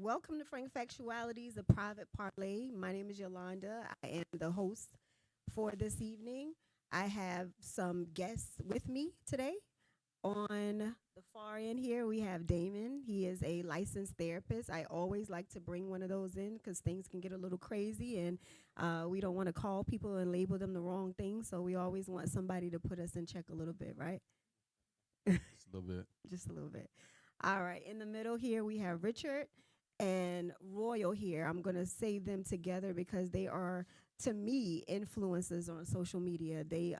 Welcome to Frank Factualities, a private parlay. My name is Yolanda. I am the host for this evening. I have some guests with me today. On the far end here, we have Damon. He is a licensed therapist. I always like to bring one of those in because things can get a little crazy and we don't want to call people and label them the wrong thing. So we always want somebody to put us in check a little bit, right? Just a little bit. Just a little bit. All right. In the middle here, we have Richard and Royal here. I'm going to say them together because they are, to me, influencers on social media. They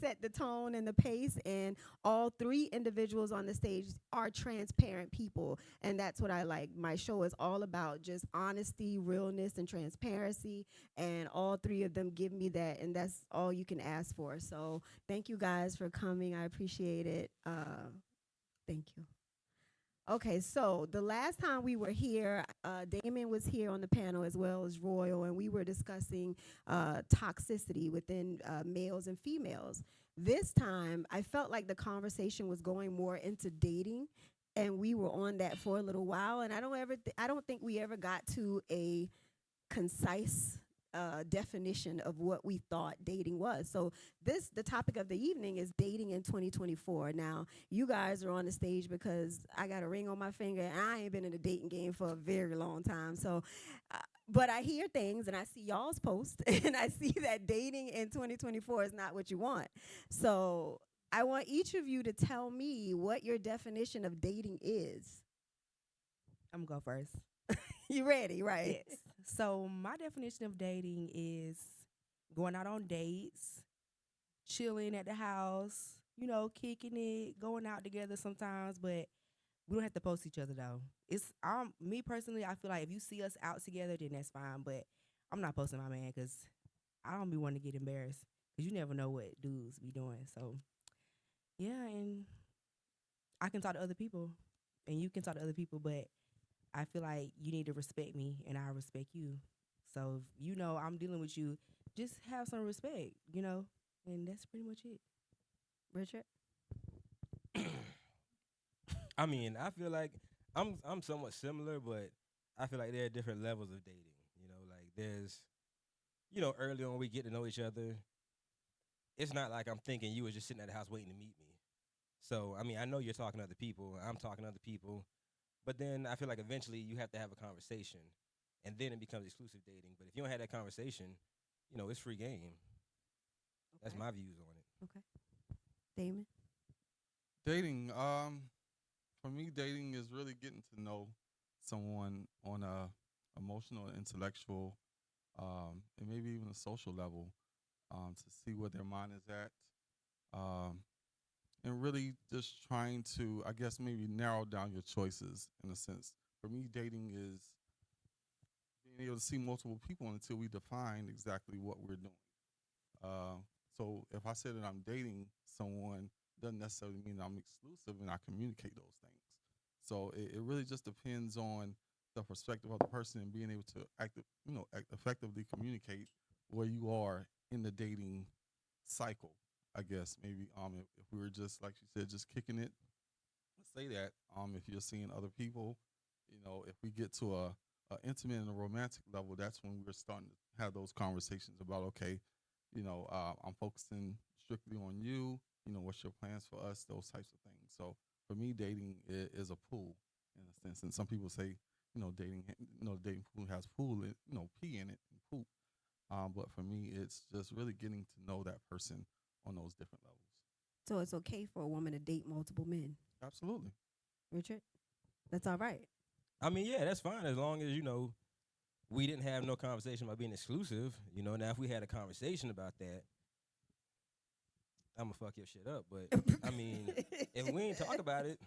set the tone and the pace, and all three individuals on the stage are transparent people, and that's what I like. My show is all about just honesty, realness, and transparency, and all three of them give me that, and that's all you can ask for. So thank you guys for coming. I appreciate it. Thank you. Okay, so the last time we were here, Damon was here on the panel as well as Royal, and we were discussing toxicity within males and females. This time, I felt like the conversation was going more into dating, and we were on that for a little while. And I don't think we ever got to a concise definition of what we thought dating was. So the topic of the evening is dating in 2024. Now, you guys are on the stage because I got a ring on my finger and I ain't been in the dating game for a very long time. So, uh, but I hear things and I see y'all's post and I see that dating in 2024 is not what you want. So I want each of you to tell me what your definition of dating is. I'm gonna go first. You ready, right? Yes. So my definition of dating is going out on dates, chilling at the house, kicking it, going out together sometimes, but we don't have to post each other though. It's me personally, I feel like if you see us out together, then that's fine. But I'm not posting my man because I don't be wanting to get embarrassed because you never know what dudes be doing. So yeah, and I can talk to other people, and you can talk to other people, but I feel like you need to respect me and I respect you. So if you know I'm dealing with you, just have some respect. And that's pretty much it. Richard? I mean, I feel like I'm somewhat similar, but I feel like there are different levels of dating. Like there's early on we get to know each other. It's not like I'm thinking you was just sitting at the house waiting to meet me. So I mean, I know you're talking to other people. I'm talking to other people, but then I feel like eventually you have to have a conversation, and then it becomes exclusive dating. But if you don't have that conversation, it's free game. That's Okay. my views on it. Okay. Damon? Dating. For me, dating is really getting to know someone on a emotional, intellectual, and maybe even a social level, to see where their mind is at, um, and really just trying to, I guess, maybe narrow down your choices in a sense. For me, dating is being able to see multiple people until we define exactly what we're doing. Uh, so if I say that I'm dating someone, doesn't necessarily mean I'm exclusive, and I communicate those things. So it really just depends on the perspective of the person and being able to effectively communicate where you are in the dating cycle. I guess maybe if we were just like you said, just kicking it, let's say that if you're seeing other people, if we get to a intimate and a romantic level, that's when we're starting to have those conversations about, okay, I'm focusing strictly on you. What's your plans for us? Those types of things. So for me, dating is a pool in a sense, and some people say, dating pool has pool, pee in it and poop. But for me, it's just really getting to know that person on those different levels. So it's okay for a woman to date multiple men. Absolutely. Richard? That's all right. I mean, yeah, that's fine as long as we didn't have no conversation about being exclusive. Now if we had a conversation about that, I'm gonna fuck your shit up. But I mean, if we ain't talk about it,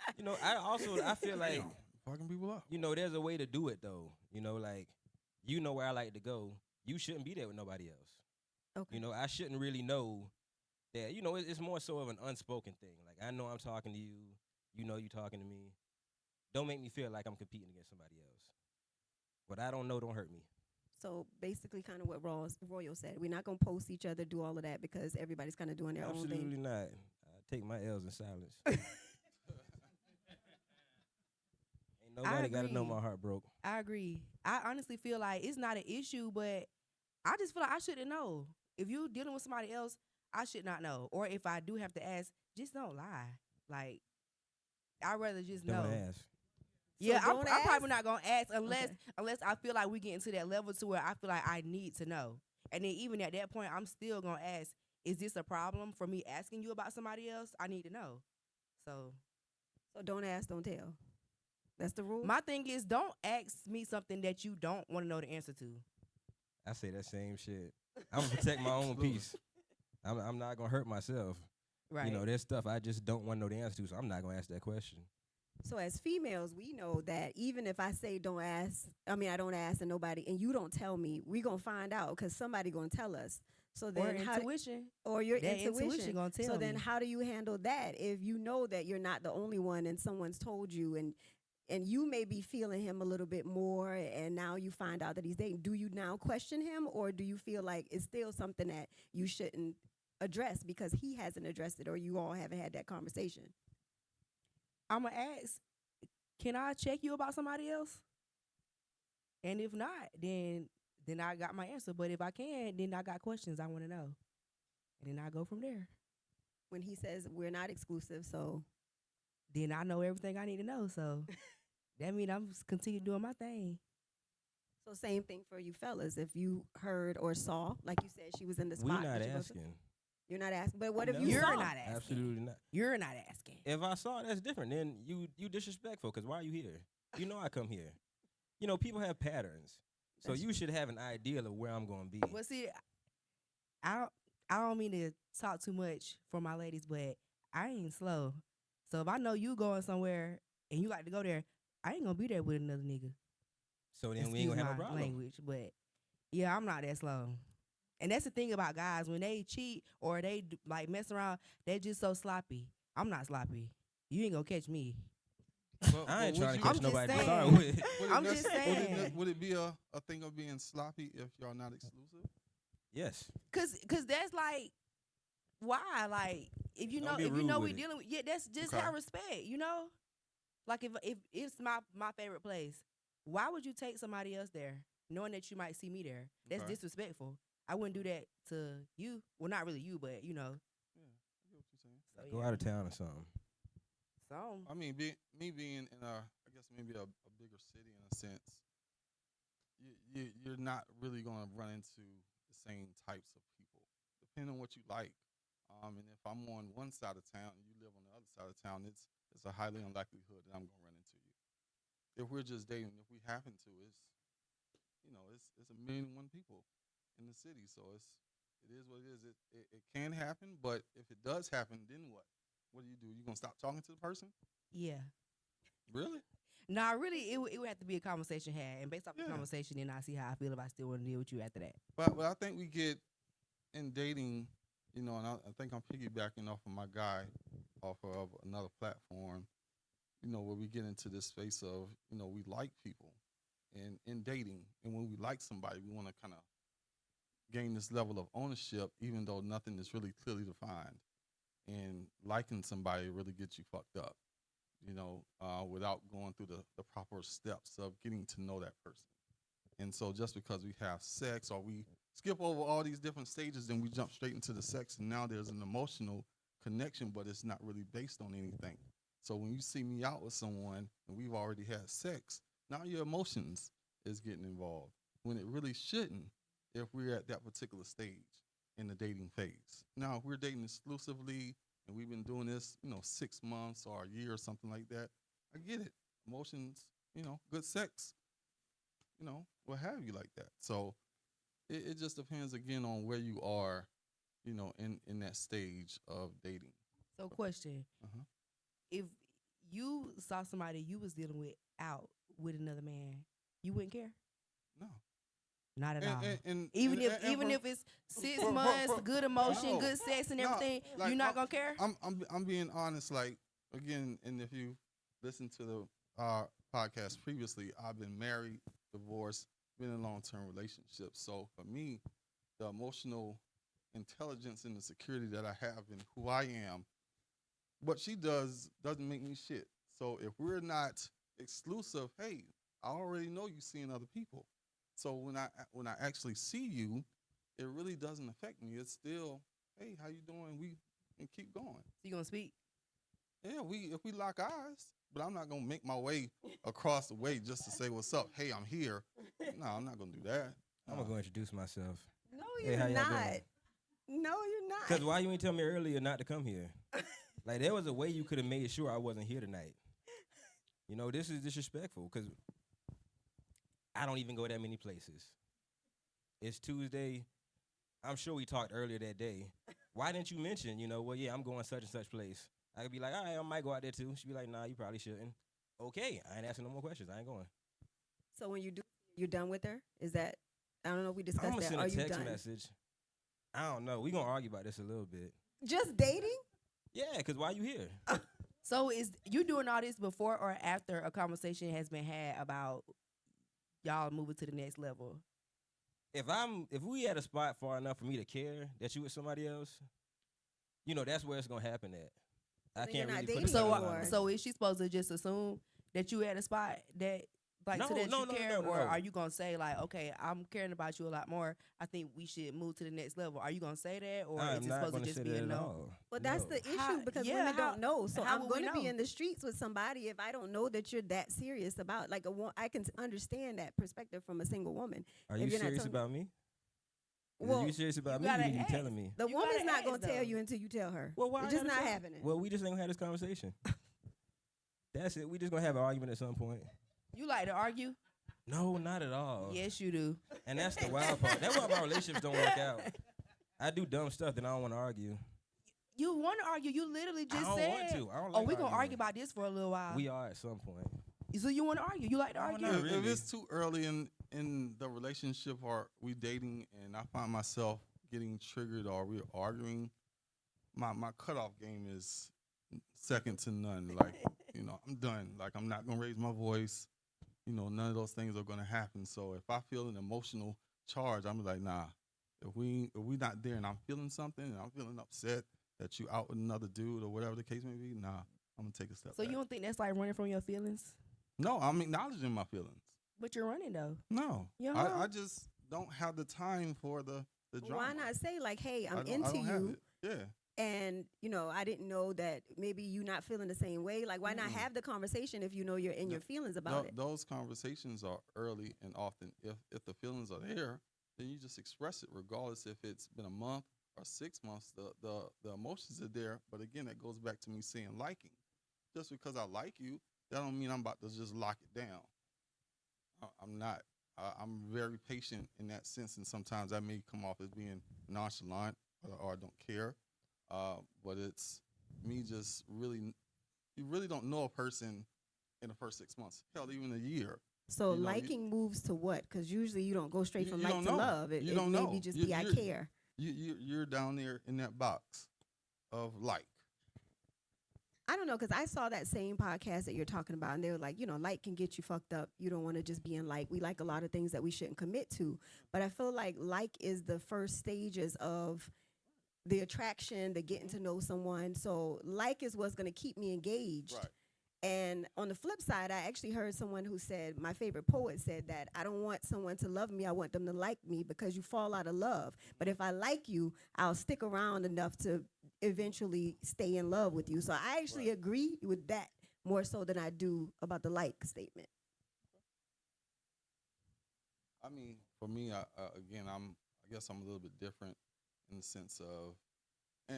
I feel like Damn, fucking people up. there's a way to do it though. Like where I like to go. You shouldn't be there with nobody else. Okay. I shouldn't really know that. It's more so of an unspoken thing. Like I know I'm talking to you. You know you talking to me. Don't make me feel like I'm competing against somebody else. What I don't know don't hurt me. So basically, kind of what Royal said. We're not going to post each other, do all of that because everybody's kind of doing their own thing. Absolutely not. I take my L's in silence. Ain't Nobody got to know agree. my heart broke. I agree. I honestly feel like it's not an issue, but I just feel like I shouldn't know. If you dealing with somebody else, I should not know. Or if I do have to ask, just don't lie. Like I'd rather just Don't know. ask. Yeah, don't I'm probably ask? not gonna ask unless Okay. unless I feel like we get to that level to where I feel like I need to know. And then even at that point, I'm still gonna ask, is this a problem for me asking you about somebody else? I need to know. So So don't ask, don't tell. That's the rule. my thing is, don't ask me something that you don't want to know the answer to. I say that same shit. I'm gonna protect my own Absolutely. peace. I'm not gonna hurt myself. Right. You know, there's stuff I just don't want to know the answer to, so I'm not gonna ask that question. So as females, we know that even if I say don't ask, I mean I don't ask and nobody, and you don't tell me, we gonna find out because somebody gonna tell us. So or then how? intuition. Or your That intuition. gonna tell So then me. how do you handle that if you know that you're not the only one and someone's told you and you may be feeling him a little bit more and now you find out that he's dating? Do you now question him or do you feel like it's still something that you shouldn't address because he hasn't addressed it or you all haven't had that conversation? I'm gonna ask, can I check you about somebody else? And if not, then I got my answer. But if I can, then I got questions I want to know, and then I go from there. When he says we're not exclusive, so Then I know everything I need to know. So that means I'm just continue doing my thing. same thing for you fellas. If you heard or saw, like you said, she was in the We spot. not that you both- asking. You're not asking. But what if No. you You're saw? not asking. Absolutely not. You're not asking. If I saw it, that's different. Then you disrespectful. Cause why are you here? You know I come here. You know people have patterns, so That's you should have an idea of where I'm gonna be. Well, see, I don't mean to talk too much for my ladies, but I ain't slow. So if I know you going somewhere and you like to go there, I ain't gonna be there with another nigga. So then we Excuse ain't gonna have my a problem. language, but yeah, I'm not that slow. And that's the thing about guys when they cheat or they like mess around, they just so sloppy. I'm not sloppy. You ain't gonna catch me. I ain't would trying to you- catch I'm just nobody to saying. start with. would it I'm just saying. Would it be a thing of being sloppy if y'all not exclusive? Yes. Cause that's like why? Like if you Don't know be if you rude know with we it. dealing with that's just Okay. have respect, you know? Like if it's my favorite place, why would you take somebody else there knowing that you might see me there? That's Okay. disrespectful. I wouldn't do that to you. Well, not really you, but you know. Yeah, I get what you're saying. So Go out of town or something. So I mean, me being in I guess maybe a bigger city in a sense, you're not really gonna run into the same types of people, depending on what you like. And if I'm on one side of town and you live on the other side of town, it's a highly unlikelihood that I'm gonna run into you. If we're just dating, if we happen to, it's a million and one people in the city, so it is what it is. It can happen, but if it does happen, then what? What do? You gonna stop talking to the person? yeah. Really? Nah, really, it would have to be a conversation had, and based off the Yeah. conversation, then I see how I feel if I still want to deal with you after that. But I think we get in dating, and I think I'm piggybacking off of my guy, off of another platform, where we get into this space of, we like people, and in dating, and when we like somebody, we want to kind of gain this level of ownership, even though nothing is really clearly defined, and liking somebody really gets you fucked up, without going through the proper steps of getting to know that person. And so just because we have sex or we skip over all these different stages, then we jump straight into the sex, and now there's an emotional connection, but it's not really based on anything. So when you see me out with someone and we've already had sex, now your emotions is getting involved when it really shouldn't if we're at that particular stage in the dating phase. Now, if we're dating exclusively and we've been doing this, 6 months or a year or something like that, I get it. Emotions, good sex, what have you like that. So it just depends again on where you are, in that stage of dating. So, question: Uh-huh. if you saw somebody you was dealing with out with another man, you wouldn't care? No. Not at all. Even Even if it's 6 for- months, for- good emotion, no. good sex, and No, everything, like, you're not gonna care? I'm being honest. Like again, and if you listen to the podcast previously, I've been married, divorced, been in long-term relationships. So for me, the emotional intelligence and the security that I have in who I am, what she does doesn't make me shit. So if we're not, exclusive. Hey, I already know you seeing other people. So when I actually see you, it really doesn't affect me. It's still, hey, how you doing? We and keep going. So you gonna speak? Yeah, we if we lock eyes, but I'm not gonna make my way across the way just to say what's up. Hey, I'm here. No, I'm not gonna do that. I'm gonna go introduce myself. No, Hey, you're how y'all not. doing? No, you're not. Cause why you ain't tell me earlier not to come here? Like there was a way you could have made sure I wasn't here tonight. You know, this is disrespectful because I don't even go that many places. It's Tuesday. I'm sure we talked earlier that day. Why didn't you mention, well, yeah, I'm going such and such place? I could be like, all right, I might go out there too. She'd be like, nah, you probably shouldn't. Okay, I ain't asking no more questions. I ain't going. So when you do, you're done with her? Is that, I don't know if we I'm discussed gonna that. send Are a you text done? message. I don't know. We gonna argue about this a little bit. Just dating? Yeah, cause why you here? So is you doing all this before or after a conversation has been had about y'all moving to the next level? If we at a spot far enough for me to care that you with somebody else, that's where it's gonna happen at. I So you're can't not really dating put So, it anymore. so is she supposed to just assume that you at a spot that like to No, that no, you no, care, no, or no. are you gonna say like, okay, I'm caring about you a lot more. I think we should move to the next level. Are you gonna say that, or I'm is it not supposed to gonna just say be that a at no? all. Well, that's No. the issue How- because yeah, women how- don't know. So how I'm would we going to be know? in the streets with somebody if I don't know that you're that serious about. Like I can understand that perspective from a single woman. Are if you you're not serious telling- about me? Well, Are you serious about you me? Or gotta you ask. telling me? The You woman's gotta not ask, going to tell though. you until you tell her. Well, why It's just gotta not say- happening. Well, we just ain't gonna have this conversation. That's it. We just gonna have an argument at some point. You like to argue? No, not at all. Yes, you do. And that's the wild part. That's why my relationships don't work out. I do dumb stuff that I don't want to argue. You want to argue? You literally just I don't said. want to. I don't Oh, like we gonna arguing. argue about this for a little while. We are at some point. So you want to argue? You like to No, argue? not If really. it's too early in the relationship or we dating and I find myself getting triggered or we're arguing, my cutoff game is second to none. Like, I'm done. Like, I'm not gonna raise my voice. None of those things are gonna happen. So if I feel an emotional charge, I'm like, nah. If we not there and I'm feeling something and I'm feeling upset that you out with another dude or whatever the case may be, nah, I'm gonna take a step So back. you don't think that's like running from your feelings? No, I'm acknowledging my feelings. But you're running though. No, Yeah. I just don't have the time for the drama. Why not say like, hey, I I'm don't- I into don't have you, it. Yeah. and I didn't know that maybe you not feeling the same way. Like, why not Mm. have the conversation if you know you're in your feelings about it? Those conversations are early and often. If the feelings are there, then you just express it, regardless if it's been a month or 6 months. The emotions are there, but again, that goes back to me saying liking. Just because I like you, that don't mean I'm about to just lock it down. I'm not. I'm very patient in that sense, and sometimes I may come off as being nonchalant or I don't care. But it's me just really. You really don't know a person in the first 6 months. Hell, even a year. So you know, liking moves to what? Because usually you don't go straight You- from you like don't to know. love. You It don't maybe know. just You- be I you're- care. You're down there in that box of like. I don't know, because I saw that same podcast that you're talking about, and they were like, like can get you fucked up. You don't want to just be in like. We like a lot of things that we shouldn't commit to. But I feel like is the first stages of the attraction, the getting to know someone. So like is what's going to keep me engaged. Right. And on the flip side, I actually heard someone who said, my favorite poet said that I don't want someone to love me. I want them to like me because you fall out of love. But if I like you, I'll stick around enough to eventually stay in love with you. So I actually Right. agree with that more so than I do about the like statement. I mean, for me, again, I guess I'm a little bit different in the sense of,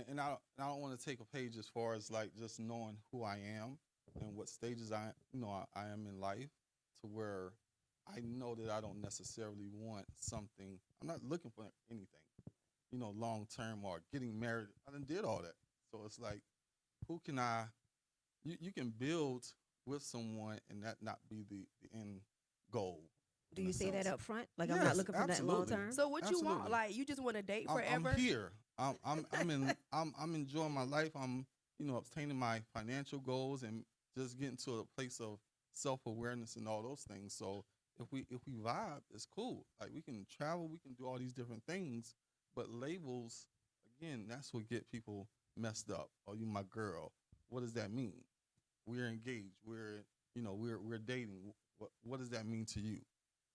and I don't want to take a page as far as like just knowing who I am and what stages I am in life, to where I know that I don't necessarily want something. I'm not looking for anything, long term or getting married. I done did all that, so it's like, who can I? You can build with someone and that not be the end goal. Do in you a say that sense. up front? Like I'm not Yes, looking for that long absolutely. term? So what you want? Absolutely. Like you just want to date forever? I'm here. I'm enjoying my life. I'm obtaining my financial goals and just getting to a place of self-awareness and all those things. So if we vibe, it's cool. Like we can travel, we can do all these different things, but labels, again, that's what get people messed up. Oh, you my girl. What does that mean? We're engaged. We're we're dating. What does that mean to you?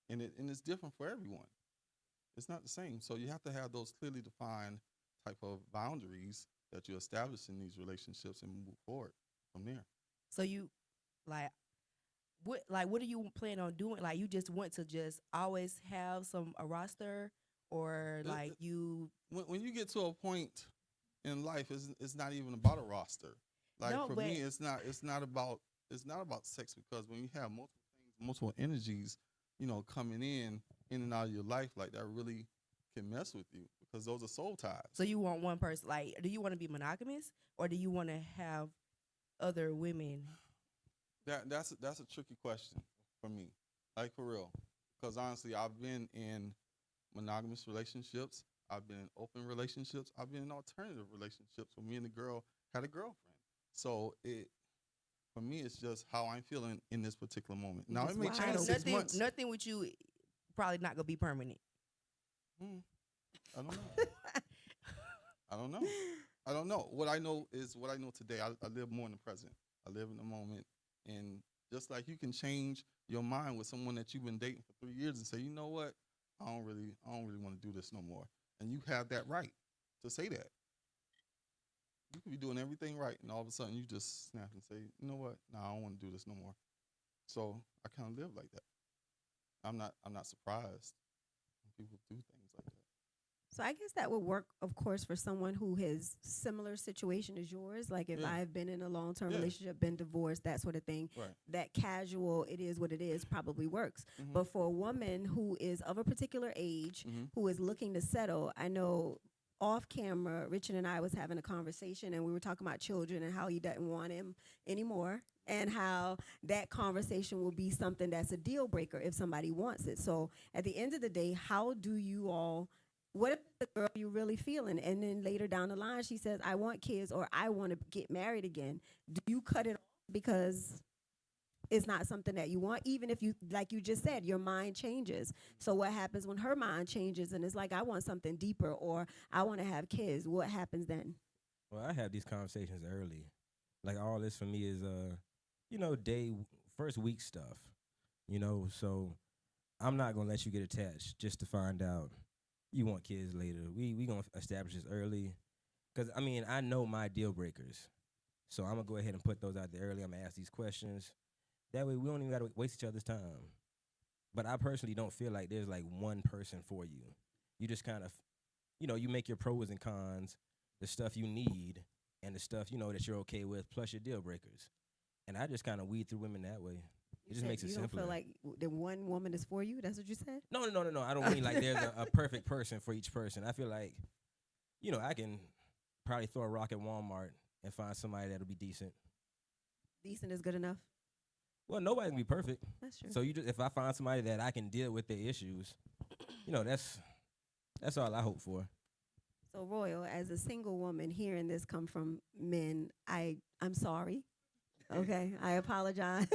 And it's different for everyone. It's not the same. So you have to have those clearly defined type of boundaries that you establish in these relationships and move forward from there. So you like what do you plan on doing? Like you just want to just always have a roster, or Uh, like uh, you when you get to a point in life, it's not even about a roster. Like no, for but me, it's not about sex, because when you have multiple things, multiple energies, coming in and out of your life, like that really can mess with you, because those are soul ties. so you want one person. Like, do you want to be monogamous, or do you want to have other women? That's a tricky question for me, like for real, because honestly, I've been in monogamous relationships, I've been in open relationships, I've been in alternative relationships where me and the girl had a girlfriend. So it for me, it's just how I'm feeling in this particular moment. You Now it just may wide change open. 6 months. Nothing with you. Probably not gonna be permanent. Hmm, I don't know. I don't know. I don't know. What I know is what I know today. I live more in the present. I live in the moment. And just like you can change your mind with someone that you've been dating for 3 years and say, you know what, I don't really want to do this no more. And you have that right to say that. You could be doing everything right, and all of a sudden you just snap and say, you know what, no, I don't want to do this no more. So I kind of live like that. I'm not surprised when people do things like that. So I guess that would work, of course, for someone who has similar situation as yours. Like if Yeah. I've been in a long-term Yeah. relationship, been divorced, that sort of thing, Right. that casual, it is what it is, probably works. Mhm. But for a woman who is of a particular age, Mhm. who is looking to settle, I know off camera, Richard and I was having a conversation, and we were talking about children and how he doesn't want him anymore, and how that conversation will be something that's a deal breaker if somebody wants it. So at the end of the day, how do you all, what if the girl you really feeling, and then later down the line she says, I want kids, or I want to get married again? Do you cut it off because it's not something that you want, even if you, like you just said, your mind changes? So what happens when her mind changes and it's like, I want something deeper, or I want to have kids? What happens then? Well, I have these conversations early. Like all this for me is first week stuff. So I'm not gonna let you get attached just to find out you want kids later. We gonna establish this early, cause I mean I know my deal breakers, so I'm gonna go ahead and put those out there early. I'm gonna ask these questions. That way we don't even gotta waste each other's time. But I personally don't feel like there's like one person for you. You just kind of, you make your pros and cons, the stuff you need, and the stuff that you're okay with, plus your deal breakers. And I just kind of weed through women that way. It just said makes it you don't simpler. feel like the one woman is for you? That's what you said? No. I don't mean like there's a perfect person for each person. I feel like, I can probably throw a rock at Walmart and find somebody that'll be decent. Decent is good enough. Well, nobody can be perfect. That's true. So if I find somebody that I can deal with their issues, that's all I hope for. So Royal, as a single woman hearing this come from men, I'm sorry. Okay, I apologize.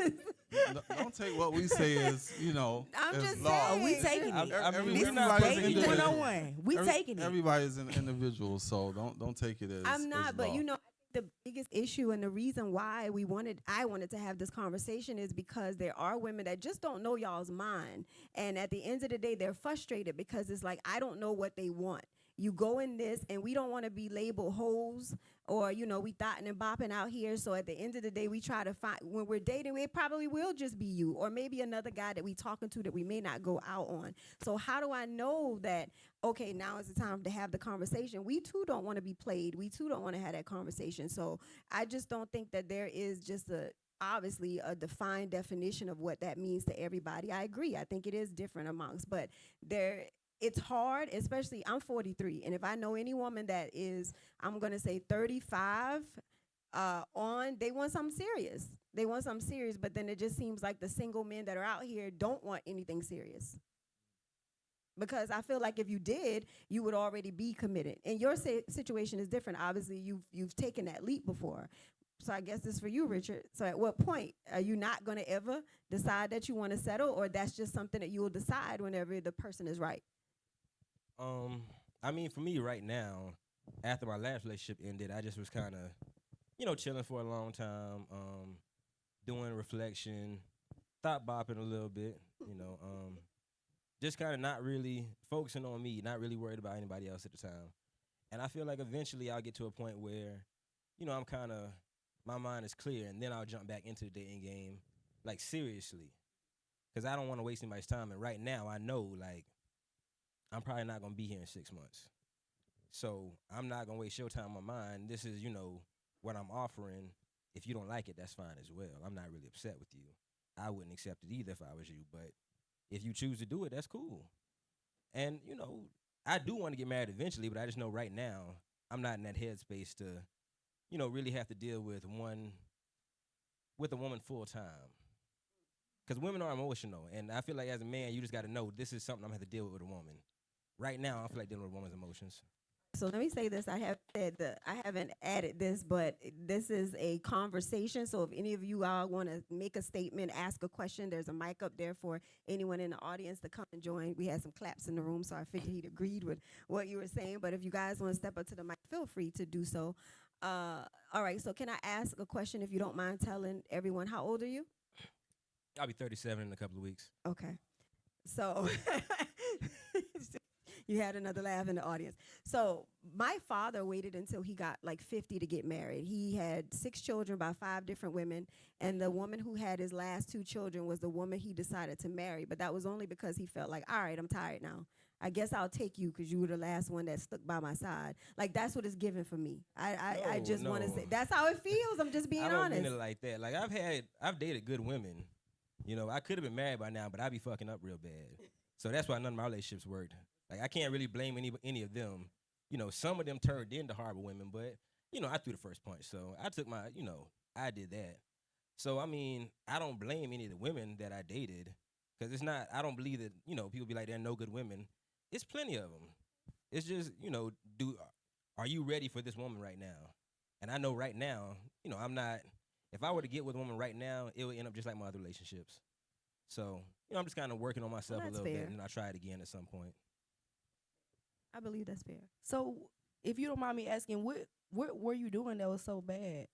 Don't take what we say as I'm as just law. saying. We taking it. I mean, This we're is not dating individual. 101. We taking it. Everybody's an individual, so don't take it as I'm not, as but law. I think the biggest issue and the reason why I wanted to have this conversation is because there are women that just don't know y'all's mind. And at the end of the day, they're frustrated because it's like, I don't know what they want. You go in this, and we don't want to be labeled hoes, or, we thotting and bopping out here. So at the end of the day, we try to find, when we're dating, it probably will just be you, or maybe another guy that we talking to that we may not go out on. So how do I know that, okay, now is the time to have the conversation? We too don't want to be played. We too don't want to have that conversation. So I just don't think that there is just obviously a defined definition of what that means to everybody. I agree. I think it is different amongst, but it's hard, especially I'm 43, and if I know any woman that is, I'm going to say 35 they want something serious. They want something serious, but then it just seems like the single men that are out here don't want anything serious. Because I feel like if you did, you would already be committed. And your situation is different. Obviously, you've taken that leap before. So I guess this is for you, Richard. So at what point are you not going to ever decide that you want to settle, or that's just something that you will decide whenever the person is right? I mean, for me right now, after my last relationship ended, I just was kind of, chilling for a long time. doing reflection, thought bopping a little bit, just kind of not really focusing on me, not really worried about anybody else at the time. And I feel like eventually I'll get to a point where, I'm kind of, my mind is clear, and then I'll jump back into the dating game, like seriously, because I don't want to waste anybody's time. And right now, I know, like, I'm probably not going to be here in 6 months. So I'm not going to waste your time on mine. This is, what I'm offering. If you don't like it, that's fine as well. I'm not really upset with you. I wouldn't accept it either if I was you. But if you choose to do it, that's cool. And, I do want to get married eventually, but I just know right now I'm not in that headspace to, really have to deal with a woman full time. Because women are emotional, and I feel like as a man, you just got to know this is something I'm going to have to deal with a woman. Right now, I don't feel like dealing with a woman's emotions. So let me say this. I haven't added this, but this is a conversation. So if any of you all want to make a statement, ask a question, there's a mic up there for anyone in the audience to come and join. We had some claps in the room, so I figured he'd agreed with what you were saying. But if you guys want to step up to the mic, feel free to do so. All right, so can I ask a question if you don't mind telling everyone how old are you? I'll be 37 in a couple of weeks. Okay. So you had another laugh in the audience. So my father waited until he got like 50 to get married. He had 6 children by 5 different women, and the woman who had his last 2 children was the woman he decided to marry. But that was only because he felt like, all right, I'm tired now. I guess I'll take you because you were the last one that stuck by my side. Like, that's what it's given for me. I just want to say, that's how it feels. I'm just being honest. I don't mean it like that. Like, I've dated good women. I could have been married by now, but I'd be fucking up real bad. So that's why none of my relationships worked. Like, I can't really blame any of them. Some of them turned into horrible women, but, I threw the first punch. So I took my, I did that. So, I mean, I don't blame any of the women that I dated because it's not, I don't believe that, people be like, there are no good women. It's plenty of them. It's just, are you ready for this woman right now? And I know right now, I'm not, if I were to get with a woman right now, it would end up just like my other relationships. So, I'm just kind of working on myself a little bit, and I'll try it again at some point. I believe that's fair. So, if you don't mind me asking, what were you doing that was so bad?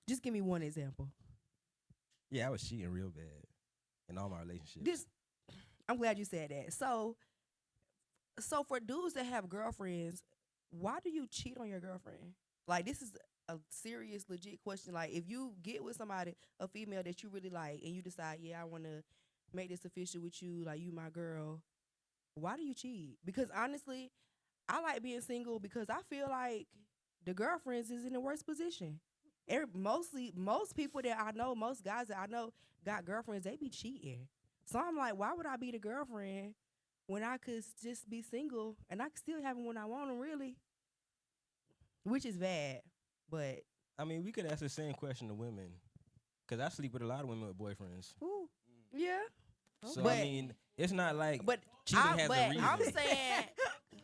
Just give me one example. Yeah, I was cheating real bad in all my relationships. I'm glad you said that. So for dudes that have girlfriends, why do you cheat on your girlfriend? Like, this is a serious, legit question. Like, if you get with somebody, a female that you really like, and you decide, yeah, I want to make this official with you, like, you my girl, why do you cheat? Because honestly, I like being single because I feel like the girlfriends is in the worst position. Most people that I know, most guys that I know got girlfriends, they be cheating. So I'm like, why would I be the girlfriend when I could just be single and I could still have them when I want them, really? Which is bad, but I mean, we could ask the same question to women, because I sleep with a lot of women with boyfriends. ooh, yeah. So But- I mean, it's not like But cheating has a reason. I'm saying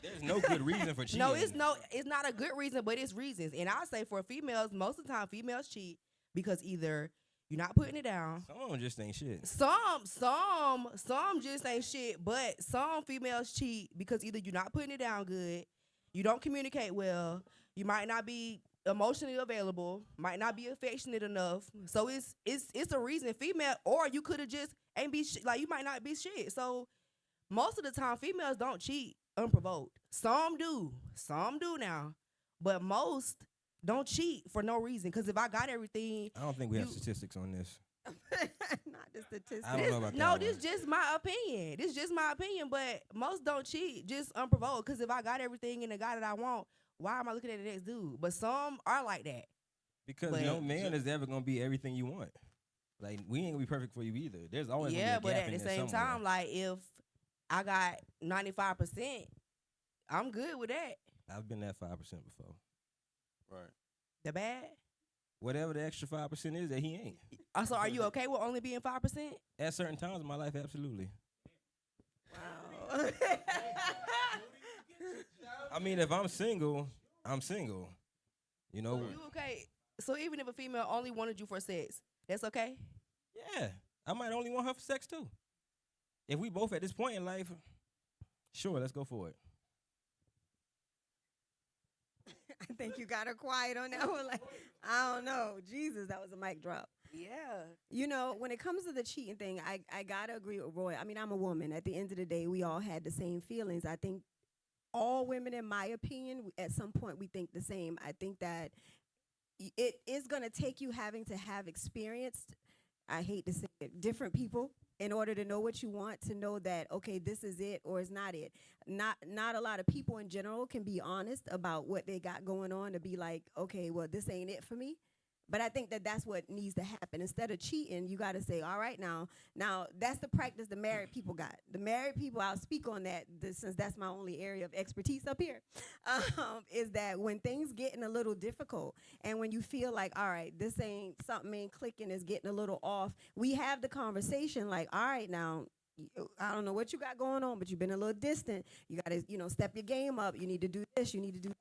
There's no good reason for cheating. no, it's not a good reason, but it's reasons. And I say for females, most of the time females cheat because either you're not putting it down. Some of them just ain't shit. Some just ain't shit, but some females cheat because either you're not putting it down good, you don't communicate well, you might not be emotionally available, might not be affectionate enough. So it's a reason, female, or you could have just ain't be like, you might not be shit. So most of the time females don't cheat unprovoked. Some do now, but most don't cheat for no reason. Because if I got everything, I don't think we have statistics on this. Not the statistics. I don't know about that no, one. this just my opinion. This just my opinion, but most don't cheat just unprovoked. Because if I got everything and the guy that I want, why am I looking at the next dude? But some are like that. Because But- no man is ever gonna be everything you want. Like, we ain't gonna be perfect for you either. There's always Yeah, gonna be but a gap at in the there same somewhere. time, like, if I got 95%, I'm good with that. I've been that 5% before. Right. The bad. Whatever the extra 5% is that he ain't. Also, are you okay with only being 5%? At certain times in my life, absolutely. Wow. I mean, if I'm single, I'm single. You know? You okay? So even if a female only wanted you for sex, that's okay? Yeah. I might only want her for sex too. If we both at this point in life, sure, let's go for it. I think you got her quiet on that one. Like, I don't know. Jesus, that was a mic drop. Yeah. You know, when it comes to the cheating thing, I gotta agree with Roy. I mean, I'm a woman. At the end of the day, we all had the same feelings. I think all women, in my opinion, at some point we think the same. I think that it is gonna take you having to have experienced, I hate to say it, different people in order to know what you want, to know that okay, this is it or it's not it. Not a lot of people in general can be honest about what they got going on, to be like, okay, well, this ain't it for me. But I think that that's what needs to happen. Instead of cheating, you got to say, all right, now that's the practice the married people got. The married people, I'll speak on that since that's my only area of expertise up here, is that when things getting a little difficult and when you feel like, all right, this ain't, something ain't clicking, is getting a little off, we have the conversation like, all right, now, I don't know what you got going on, but you've been a little distant. You got to, step your game up. You need to do this. You need to do that.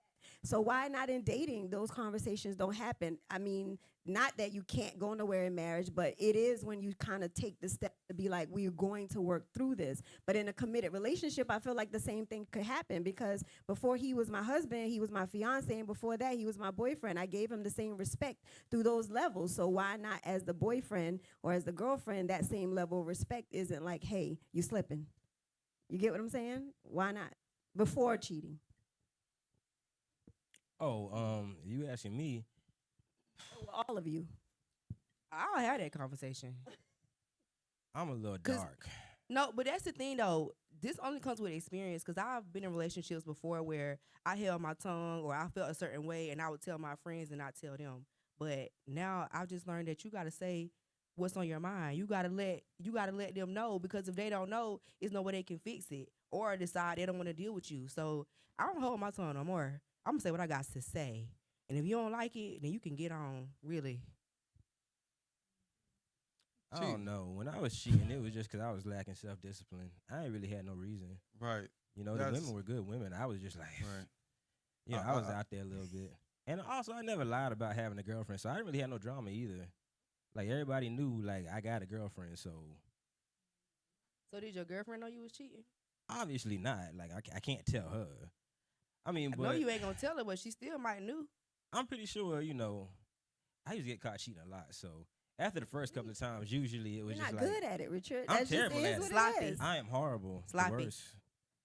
So why not in dating, those conversations don't happen? I mean, not that you can't go nowhere in marriage, but it is when you kind of take the step to be like, we're going to work through this. But in a committed relationship, I feel like the same thing could happen, because before he was my husband, he was my fiance, and before that, he was my boyfriend. I gave him the same respect through those levels. So why not, as the boyfriend or as the girlfriend, that same level of respect isn't like, hey, you slipping. You get what I'm saying? Why not? Before cheating. Oh, you asking me? All of you. I don't have that conversation. I'm a little 'Cause- dark. No, but that's the thing though. This only comes with experience, because I've been in relationships before where I held my tongue or I felt a certain way and I would tell my friends and not tell them. But now I've just learned that you got to say what's on your mind. You got to let them know, because if they don't know, it's no way they can fix it or decide they don't want to deal with you. So I don't hold my tongue no more. I'm gonna say what I got to say, and if you don't like it, then you can get on. Really. I don't know. When I was cheating, it was just because I was lacking self-discipline. I ain't really had no reason. Right. You know, the women were good women. I was just like, Right. I was out there a little bit. And also, I never lied about having a girlfriend, so I didn't really have no drama either. Like, everybody knew, like, I got a girlfriend, so. So did your girlfriend know you was cheating? Obviously not. Like, I can't tell her. I mean, I but know you ain't gonna tell her, but she still might knew. I'm pretty sure, I used to get caught cheating a lot, so. After the first couple of times, usually it was You're just not like. good at it, Richard. I'm That just terrible is at what it. Sloppy. it is. I am horrible. Sloppy. The worst.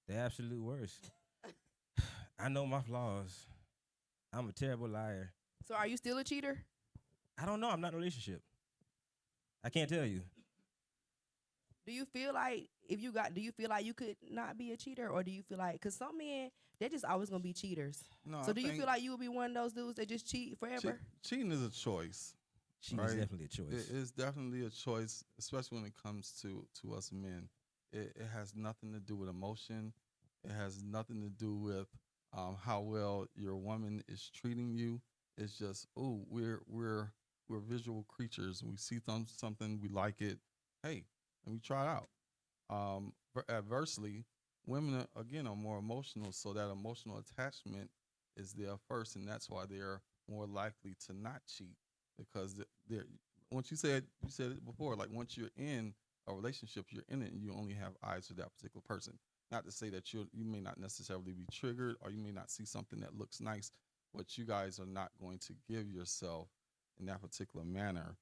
The absolute worst. I know my flaws. I'm a terrible liar. So are you still a cheater? I don't know. I'm not in a relationship. I can't tell you. Do you feel like do you feel like you could not be a cheater, or do you feel like, because some men, they're just always gonna be cheaters. No, So I do you think feel like you would be one of those dudes that just cheat forever? cheating is a choice. Cheating Right. is definitely a choice. It is definitely a choice, especially when it comes to us men. It has nothing to do with emotion. It has nothing to do with how well your woman is treating you. It's just, oh, we're visual creatures. We see something, we like it. Hey, let me try it out. Adversely, women again are more emotional, so that emotional attachment is there first, and that's why they're more likely to not cheat, because they're once you said it before, like once you're in a relationship, you're in it, and you only have eyes for that particular person. Not to say that you may not necessarily be triggered, or you may not see something that looks nice, but you guys are not going to give yourself in that particular manner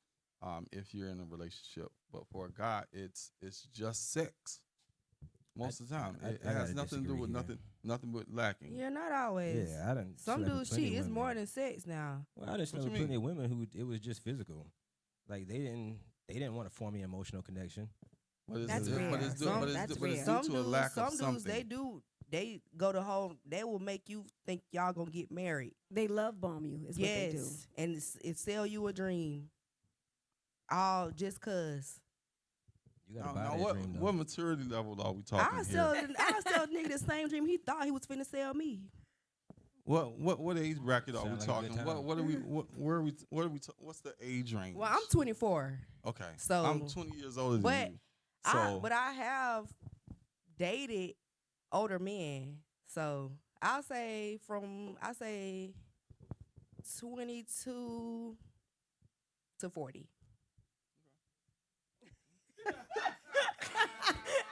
if you're in a relationship. But for a guy, it's just sex most of the time. It I has gotta nothing to do with disagree here. nothing but lacking. Yeah, not always. Yeah, I didn't. Some dudes cheat. It's more than sex now. Well, I just What know you plenty mean? of women who it was just physical. Like they didn't want to form an emotional connection. But it's, That's it's, rare. but it's, due, Some- but it's, that's but it's rare. due to a lack Some of something. dudes, they go to home. They will make you think y'all gonna get married. They love bomb you, is what they do. Yes, and it sell you a dream. All just cause. You gotta Now, buy now that what, dream though. what maturity level are we talking I here? sell a nigga the same dream he thought he was finna sell me. What age bracket are we Sound like a good talking? time. What are we? Where are we? What are we? What's the age range? Well, I'm 24, Okay, so- I'm 20 years older than but you. So but I have dated older men. So I say 22 to 40.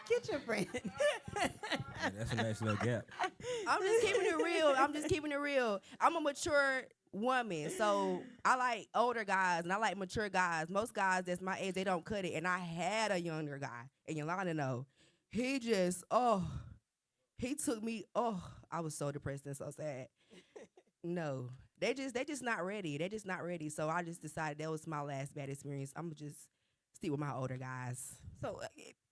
Get your friend. Yeah, that's a nice little gap. I'm just keeping it real. I'm just keeping it real. I'm a mature woman, so I like older guys and I like mature guys. Most guys that's my age, they don't cut it. And I had a younger guy, and Yolanda know. He just, he took me. I was so depressed and so sad. No, they just not ready. They just not ready. So I just decided that was my last bad experience. I'm gonna just stick with my older guys. So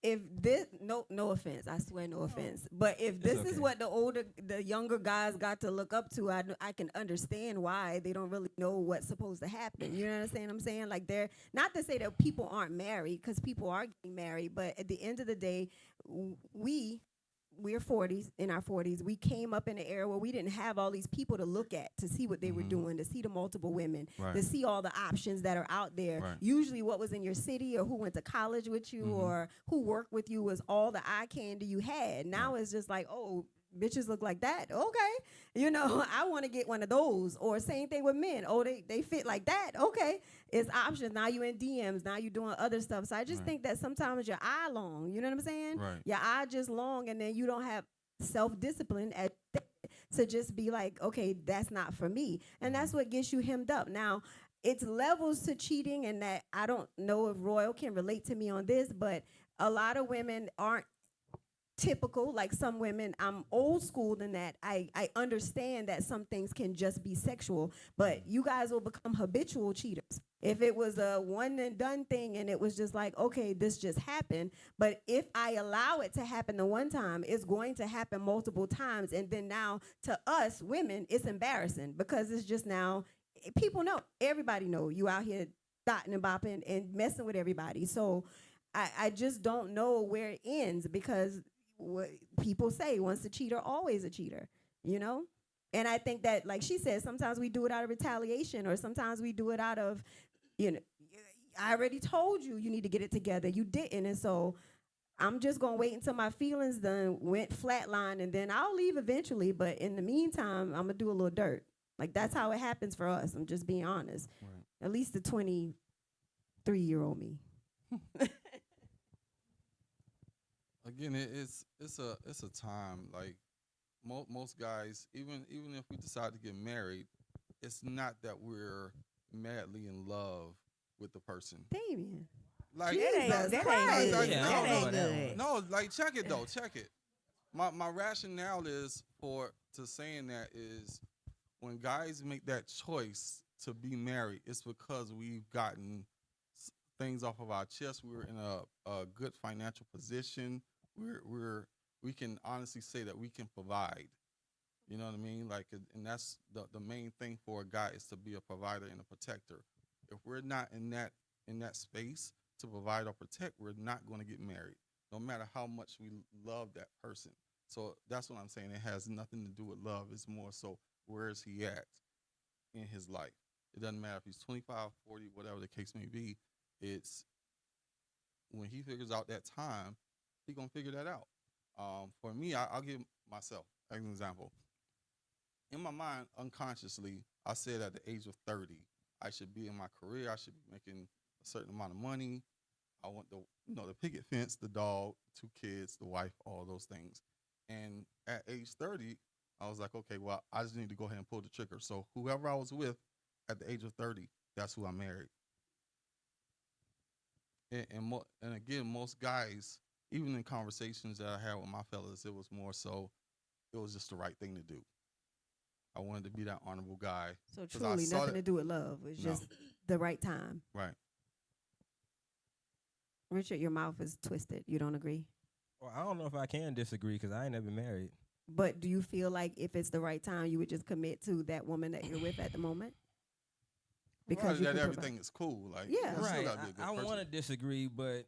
if this, no offense, I swear no offense, but if this is okay. what the younger guys got to look up to, I can understand why they don't really know what's supposed to happen. You know what I'm saying? Like, they're not to say that people aren't married, because people are getting married, but at the end of the day, we're 40s, in our 40s. We came up in an era where we didn't have all these people to look at, to see what they were doing, to see the multiple women, Right. to see all the options that are out there. Right. Usually what was in your city or who went to college with you or who worked with you was all the eye candy you had. Now it's just like, oh, bitches look like that. Okay. You know, I want to get one of those. Or same thing with men. Oh, they fit like that. Okay. It's options. Now you in DMs. Now you doing other stuff. So I just think that sometimes your eye long. You know what I'm saying? Right. Your eye just long, and then you don't have self-discipline to just be like, okay, that's not for me. And that's what gets you hemmed up. Now, it's levels to cheating, and that I don't know if Royal can relate to me on this, but a lot of women aren't typical. Like some women, I'm old school in that I understand that some things can just be sexual, but you guys will become habitual cheaters. If it was a one and done thing and it was just like, okay, this just happened, but if I allow it to happen the one time, it's going to happen multiple times. And then now to us women, it's embarrassing, because it's just now, people know, everybody know you out here dotting and bopping and messing with everybody. So I just don't know where it ends, because what people say, once a cheater, always a cheater, you know? And I think that, like she said, sometimes we do it out of retaliation, or sometimes we do it out of, you know, I already told you need to get it together. You didn't. And so I'm just going to wait until my feelings done went flatline, and then I'll leave eventually. But in the meantime, I'm going to do a little dirt. Like, that's how it happens for us. I'm just being honest. Right. At least the 23-year-old me. Again, it's a time, like most guys, even if we decide to get married, it's not that we're madly in love with the person. Damien. Like, Jesus that Christ. ain't good. Yeah, I That don't know ain't about that good. one. no, like, check it though, check it. My rationale is to saying that is, when guys make that choice to be married, it's because we've gotten things off of our chest. We're in a good financial position. We can honestly say that we can provide. You know what I mean? Like, and that's the main thing for a guy, is to be a provider and a protector. If we're not in that space to provide or protect, we're not going to get married, no matter how much we love that person. So that's what I'm saying. It has nothing to do with love. It's more so, where is he at in his life? It doesn't matter if he's 25, 40, whatever the case may be. It's when he figures out that time, he gonna figure that out. For me, I'll give myself as an example. In my mind, unconsciously, I said at the age of 30, I should be in my career. I should be making a certain amount of money. I want the picket fence, the dog, 2 kids, the wife, all those things. And at age 30, I was like, okay, well, I just need to go ahead and pull the trigger. So whoever I was with at the age of 30, that's who I married. And again, most guys, even in conversations that I had with my fellas, it was more so, it was just the right thing to do. I wanted to be that honorable guy. So 'Cause I truly saw nothing that- to do with love. It's No. just the right time. Right. Richard, your mouth is twisted. You don't agree? Well, I don't know if I can disagree because I ain't never been married. But do you feel like if it's the right time, you would just commit to that woman that you're with at the moment? Because you that can everything is cool. Like, Yeah. you still Right. gotta be a good I person. want to disagree, but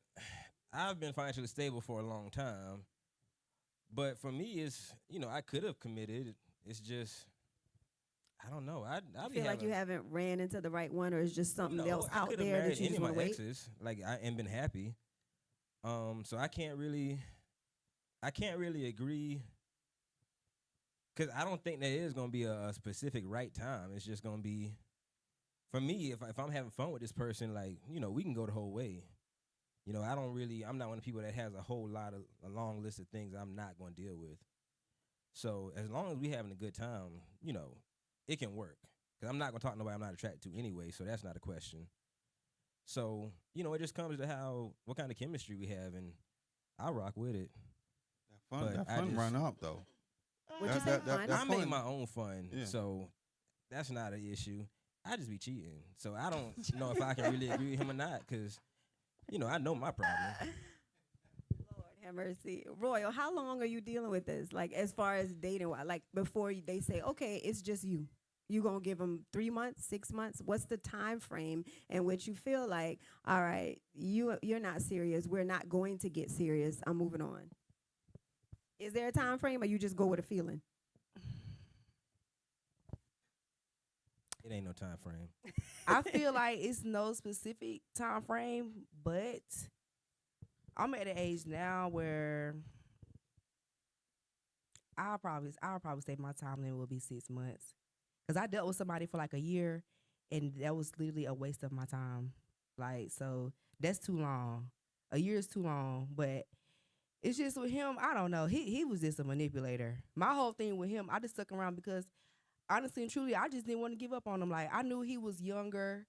I've been financially stable for a long time. But for me, it's, I could have committed. It's just, I don't know. I I feel like you haven't ran into the right one, or it's just something else I out could have there that married you any just of my want to wait. exes, and been happy. So I can't really agree, because I don't think there is gonna be a specific right time. It's just gonna be, for me, if I'm having fun with this person, we can go the whole way. I'm not one of the people that has a long list of things I'm not going to deal with. So as long as we having a good time, it can work. Cause I'm not gonna talk to nobody I'm not attracted to anyway, so that's not a question. So it just comes to what kind of chemistry we have, and I rock with it. But That I fun just- run up though. Would you say fun? that I make fun. my own fun, Yeah. so that's not an issue. I just be cheating, so I don't know if I can really agree with him or not, cause I know my problem. Lord have mercy. Royal, how long are you dealing with this? Like, as far as dating, like before they say, okay, it's just you. You gonna give them 3 months, 6 months? What's the time frame in which you feel like, all right, you're not serious. We're not going to get serious. I'm moving on. Is there a time frame, or you just go with a feeling? It ain't no time frame. I feel like it's no specific time frame, but I'm at an age now where I'll probably say my time limit will be 6 months. Cause I dealt with somebody for like a year, and that was literally a waste of my time. Like, so that's too long. A year is too long, but it's just with him. I don't know. He was just a manipulator. My whole thing with him, I just stuck around because honestly and truly, I just didn't want to give up on him. Like, I knew he was younger,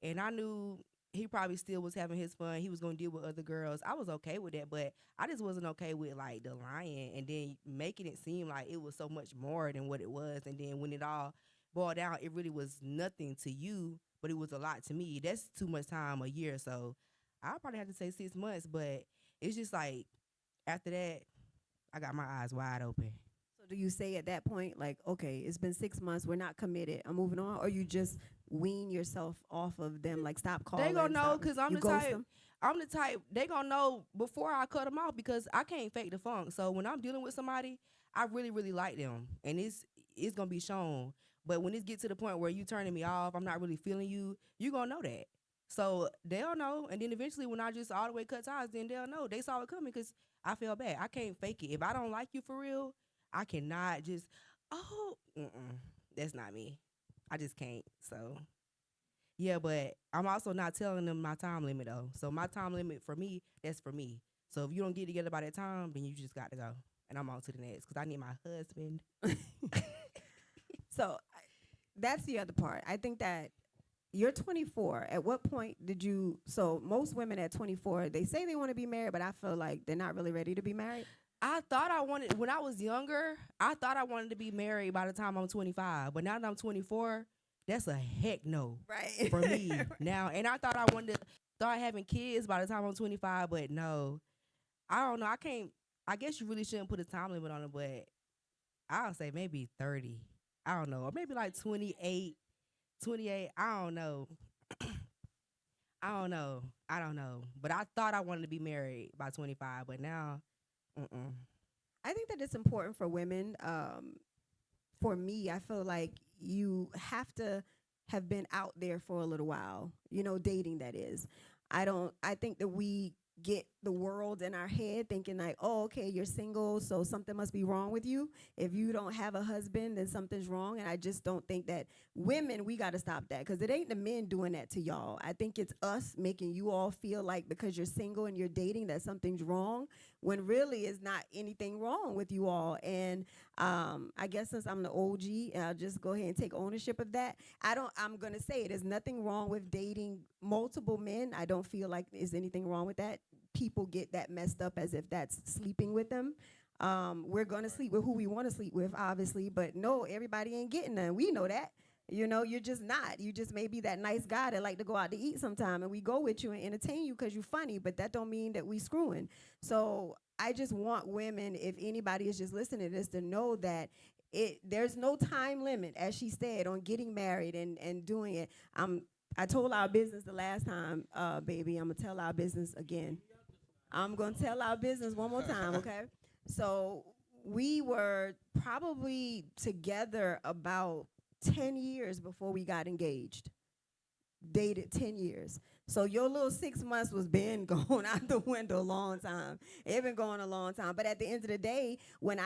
and I knew he probably still was having his fun. He was gonna deal with other girls. I was okay with that, but I just wasn't okay with like the lying and then making it seem like it was so much more than what it was. And then when it all boiled down, it really was nothing to you, but it was a lot to me. That's too much time, a year. So I probably have to say 6 months, but it's just like after that, I got my eyes wide open. So do you say at that point, like, okay, it's been 6 months, we're not committed, I'm moving on, or you just wean yourself off of them, like stop calling? They gonna know stop- because I'm you the ghost type. them? I'm the type. They gonna know before I cut them off because I can't fake the funk. So when I'm dealing with somebody, I really, really like them, and it's gonna be shown. But when it get to the point where you turning me off, I'm not really feeling you. You gonna know that. So they'll know, and then eventually when I just all the way cut ties, then they'll know. They saw it coming because I feel bad. I can't fake it. If I don't like you for real, I cannot just that's not me. I just can't. So. Yeah, but I'm also not telling them my time limit though. So my time limit for me, that's for me. So if you don't get together by that time, then you just got to go. And I'm on to the next because I need my husband. So that's the other part. I think that you're 24. At what point did you? So most women at 24, they say they want to be married, but I feel like they're not really ready to be married. I thought I wanted, when I was younger, I thought I wanted to be married by the time I'm 25. But now that I'm 24, that's a heck no Right. for me now. And I thought I wanted to start having kids by the time I'm 25, but no. I don't know. I can't. I guess you really shouldn't put a time limit on it, but I'll say maybe 30. I don't know. Or maybe like 28. 28. I don't know. I don't know. But I thought I wanted to be married by 25, but now, I think that it's important for women. For me, I feel like you have to have been out there for a little while, dating, that is. I think that we get the world in our head thinking like, oh, okay, you're single, so something must be wrong with you. If you don't have a husband, then something's wrong. And I just don't think that women, we got to stop that, because it ain't the men doing that to y'all. I think it's us making you all feel like because you're single and you're dating that something's wrong, when really it's not anything wrong with you all. And I guess since I'm the OG, I'll just go ahead and take ownership of that. I'm going to say it. There's nothing wrong with dating multiple men. I don't feel like there's anything wrong with that. People get that messed up as if that's sleeping with them. We're going to sleep with who we want to sleep with, obviously, but no, everybody ain't getting none. We know that. You're just not. You just may be that nice guy that like to go out to eat sometime, and we go with you and entertain you because you're funny, but that don't mean that we screwing. So I just want women, if anybody is just listening to this, to know that there's no time limit, as she said, on getting married and doing it. I told our business the last time, baby. I'm going to tell our business again. I'm going to tell our business one more time, okay? So we were probably together about 10 years before we got engaged. Dated 10 years. So your little 6 months was been going out the window a long time. It been going a long time. But at the end of the day, when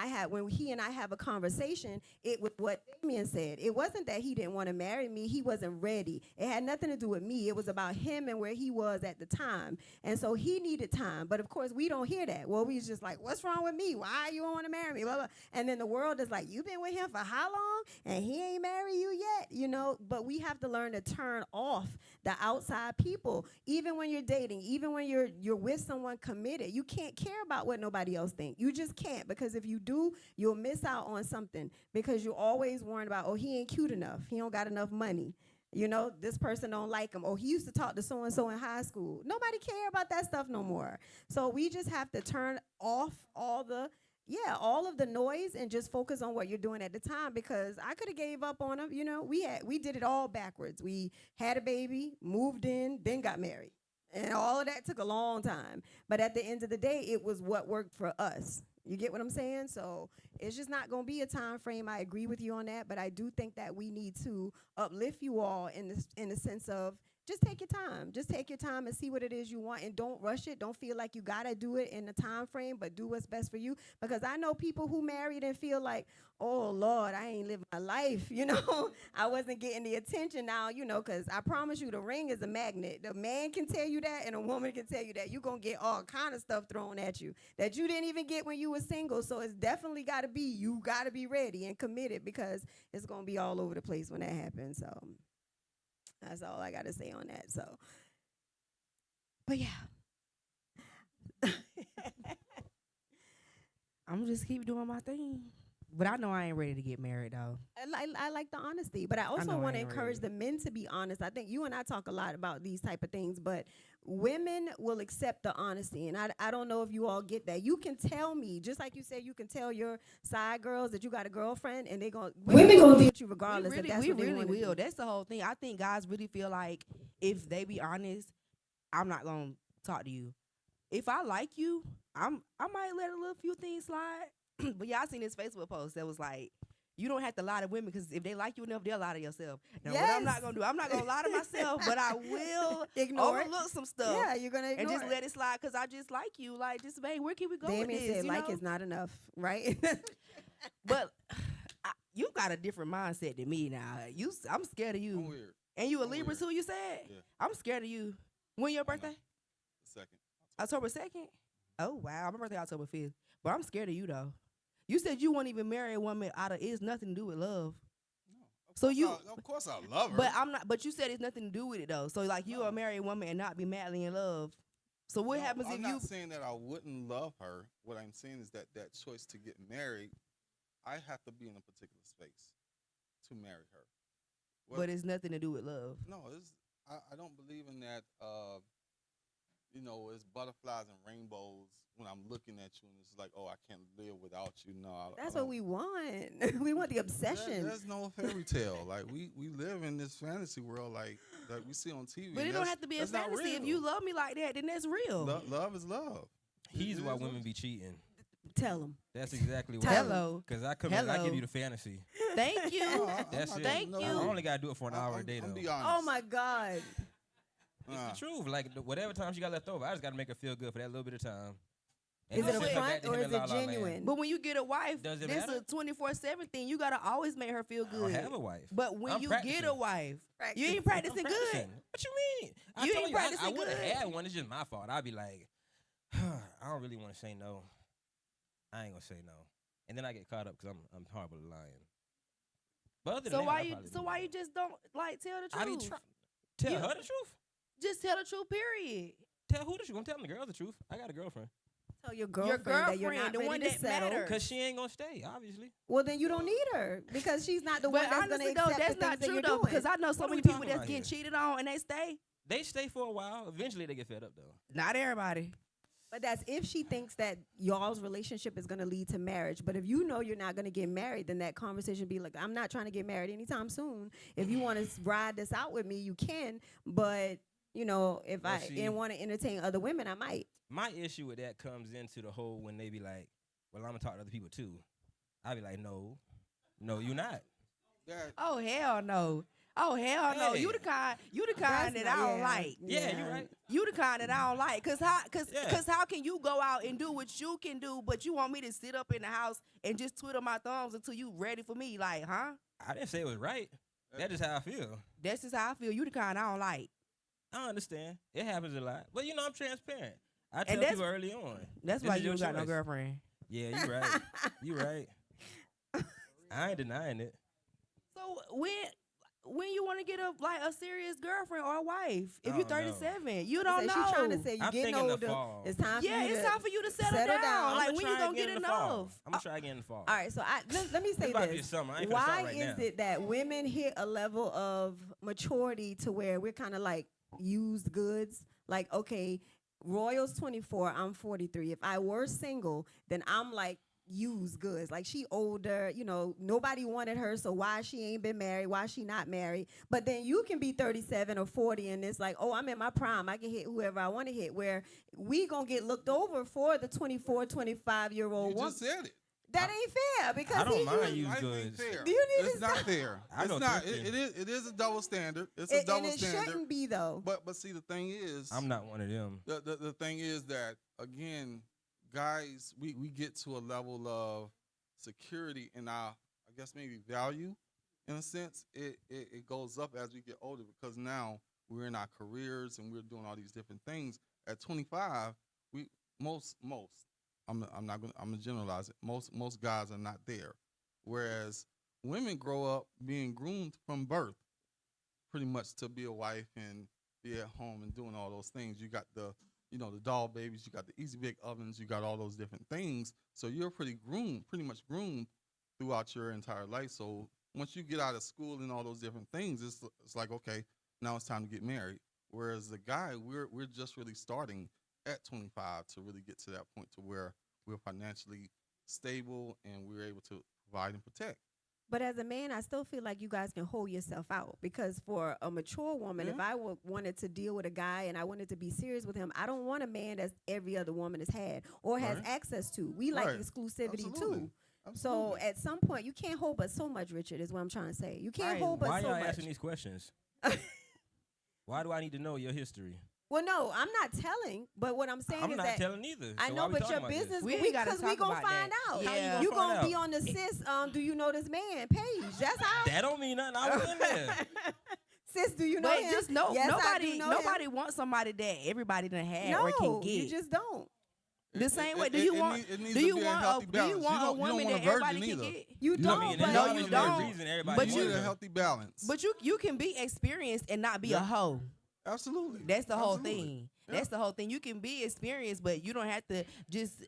he and I have a conversation, it was what Damien said. It wasn't that he didn't want to marry me. He wasn't ready. It had nothing to do with me. It was about him and where he was at the time. And so he needed time. But of course, we don't hear that. Well, we just like, what's wrong with me? Why you don't want to marry me? Blah, blah. And then the world is like, you've been with him for how long? And he ain't married you yet, you know? But we have to learn to turn off the outside people. Even when you're dating, even when you're with someone committed, you can't care about what nobody else thinks. You just can't, because if you do, you'll miss out on something, because you're always worrying about, oh, he ain't cute enough. He don't got enough money. You know, this person don't like him. Oh, he used to talk to so-and-so in high school. Nobody care about that stuff no more. So we just have to turn off all of the noise and just focus on what you're doing at the time, because I could have gave up on him. You know, we did it all backwards. We had a baby, moved in, then got married. And all of that took a long time. But at the end of the day, it was what worked for us. You get what I'm saying? So it's just not going to be a time frame. I agree with you on that, but I do think that we need to uplift you all in the sense of, just take your time. Just take your time and see what it is you want, and don't rush it. Don't feel like you got to do it in a time frame, but do what's best for you. Because I know people who married and feel like, oh, Lord, I ain't living my life, you know. I wasn't getting the attention now, you know, because I promise you the ring is a magnet. The man can tell you that, and a woman can tell you that. You're going to get all kind of stuff thrown at you that you didn't even get when you were single. So it's definitely got to be, you got to be ready and committed, because it's going to be all over the place when that happens. So that's all I got to say on that. So, but yeah. I'm just keep doing my thing. But I know I ain't ready to get married though. I like the honesty, but I also know I want to ain't encourage ready. the men to be honest. I think you and I talk a lot about these type of things, but women will accept the honesty. And I don't know if you all get that. You can tell me, just like you said, you can tell your side girls that you got a girlfriend, and women gonna be with you regardless. We if really, that's we what they really wanna will. do. That's the whole thing. I think guys really feel like if they be honest, I'm not gonna talk to you. If I like you, I might let a little few things slide. But y'all seen this Facebook post that was like, you don't have to lie to women, because if they like you enough, they'll lie to yourself. Now, what I'm not Yes. gonna do, I'm not gonna lie to myself, but I will Ignore it. overlook some stuff. Yeah, you're gonna ignore And just it. let it slide, because I just like you. Like, just, babe, where can we go Damien with this? said you like know? is not enough, right? But you got a different mindset than me now. I'm scared of you. I'm weird. And you a I'm Libra weird. too, you said? Yeah. I'm scared of you. When your I know. birthday? Second. October 2nd? Oh, wow. My birthday October 5th. But I'm scared of you, though. You said you won't even marry a woman out of it's nothing to do with love. No. So you- Of course I love her. But I'm not. But you said it's nothing to do with it, though. So, like, you No. will marry a woman and not be madly in love. So what No, happens I'm if not you... saying that I wouldn't love her. What I'm saying is that choice to get married, I have to be in a particular space to marry her. But it's nothing to do with love. No, I don't believe in that. You know, it's butterflies and rainbows when I'm looking at you, and it's like, oh, I can't live without you. No, That's what we want. We want the obsession. There's no fairy tale. Like we live in this fantasy world, like that we see on TV. But and it don't that's- have to be a that's not fantasy. If real. you love me like that, then that's real. Love is love. He's It why is women what- be cheating. Tell them. That's exactly why. Hello. Because I come in and I Hello. give you the fantasy. Thank you. No, I'm That's not- it. Thank no, you. I only got to do it for an hour a day, I'm though. be honest. Oh my God. It's the truth. Like, whatever time she got left over, I just got to make her feel good for that little bit of time. Is don't it a sit front back to or him is and it la la land. genuine? But when you get a wife, Does it this matter? a 24/7 thing. You gotta always make her feel I good. don't have a wife. But when I'm you get practicing. a wife, you ain't I'm practicing good. practicing. What you mean? I You told ain't you, I practicing would have good. had one. It's just my fault. I'd be like, I don't really want to say no. I ain't gonna say no, and then I get caught up because I'm horrible at lying. But other than So that, why I'll you probably so do why that. you just don't like tell the I be truth? tell You- her the truth. Just tell the truth, period. Tell who the truth. I'm telling the girl the truth. I got a girlfriend. Tell your girlfriend, that you're not the ready one to that settle. matters. Cause she ain't gonna stay, obviously. Well, then you don't need her, because she's not the one But that's going to honestly, accept though, that's the things not that true you're though, doing. because I know so What are many we people talking that's about getting here? cheated on and they stay. They stay for a while. Eventually, they get fed up though. Not everybody. But that's if she thinks that y'all's relationship is going to lead to marriage. But if you know you're not going to get married, then that conversation be like, I'm not trying to get married anytime soon. If you want to ride this out with me, you can. But, you know, if Well, I see- didn't want to entertain other women, I might. My issue with that comes into the whole when they be like, "Well, I'm gonna talk to other people too." I be like, "No, you're not." That, Oh hell no. Oh hell no! Hey. You the kind That's that not- I don't yeah, like. Yeah, you're right. You the kind that I don't like. Yeah. Cause how can you go out and do what you can do, but you want me to sit up in the house and just twiddle my thumbs until you ready for me? Like, huh? I didn't say it was right. That's just how I feel. That's just how I feel. You the kind I don't like. I understand. It happens a lot. But I'm transparent. I And tell that's- people early on. That's This why is you your don't got no choice. girlfriend. Yeah, you right. You right. I ain't denying it. So when you want to get a serious girlfriend or a wife? If I you're don't know. 37, you don't know. She's trying to say you I'm getting thinking the older. fall. It's time for Yeah, you it's to time for you to settle settle down. down. Like I'ma when try you gonna again get in the fall. enough? I'm gonna try again in the fall. All right, so let me say It's about to be this. summer. I ain't finna start Why right is now. it that women hit a level of maturity to where we're kind of like used goods? Like, okay, Royal's 24, I'm 43. If I were single, then I'm like used goods. Like, she older, nobody wanted her, so why she ain't been married? Why she not married? But then you can be 37 or 40 and it's like, oh, I'm in my prime. I can hit whoever I want to hit, where we gonna get looked over for the 24, 25-year-old You woman. just said it. That ain't fair because I don't he mind used- used Life ain't goods. fair. Do you need It's to not stop? fair. I It's know not. thrifting. It is a double standard. It's a and double it standard. shouldn't be though. But see, the thing is, I'm not one of them. the thing is that, again, guys, we get to a level of security in our, I guess, maybe value, in a sense. It goes up as we get older because now we're in our careers and we're doing all these different things. At 25, I'm gonna generalize it. Most guys are not there, whereas women grow up being groomed from birth, pretty much to be a wife and be at home and doing all those things. You got the doll babies, you got the easy bake ovens, you got all those different things. So you're pretty much groomed throughout your entire life. So once you get out of school and all those different things, it's like, okay, now it's time to get married. Whereas the guy, we're just really starting at 25 to really get to that point to where we're financially stable and we're able to provide and protect. But as a man, I still feel like you guys can hold yourself out because for a mature woman, if I wanted to deal with a guy and I wanted to be serious with him, I don't want a man that's every other woman has had or has Right. access to. We like Right. exclusivity Absolutely. too. So Absolutely. at some point, you can't hold but so much, Richard, is what I'm trying to say. You can't Right. hold but Why so y'all much. asking these questions? Why do I need to know your history? Well, no, I'm not telling, but what I'm saying I'm is not that telling either. I So know, why we but talking your about this? business, We ain't gotta because we talk gonna about find that. out. Yeah. You find gonna be out? on the sis, do you know this man, Paige? That's how. That don't mean nothing. I was in there. Sis, do you know But him? just Yes, I do know him. nobody wants somebody that everybody done had No, or can get. you just don't. The same way. It Do you needs want? to Do you be a want healthy a? Do balance. you You want a don't woman want that a everybody virgin can either. get? You I don't, mean, but there's no, always you a don't. reason everybody But you want need a it. healthy balance. But you can be experienced and not be a Yeah. hoe. Absolutely. That's the whole Absolutely. thing. Yeah. That's the whole thing. You can be experienced, but you don't have to just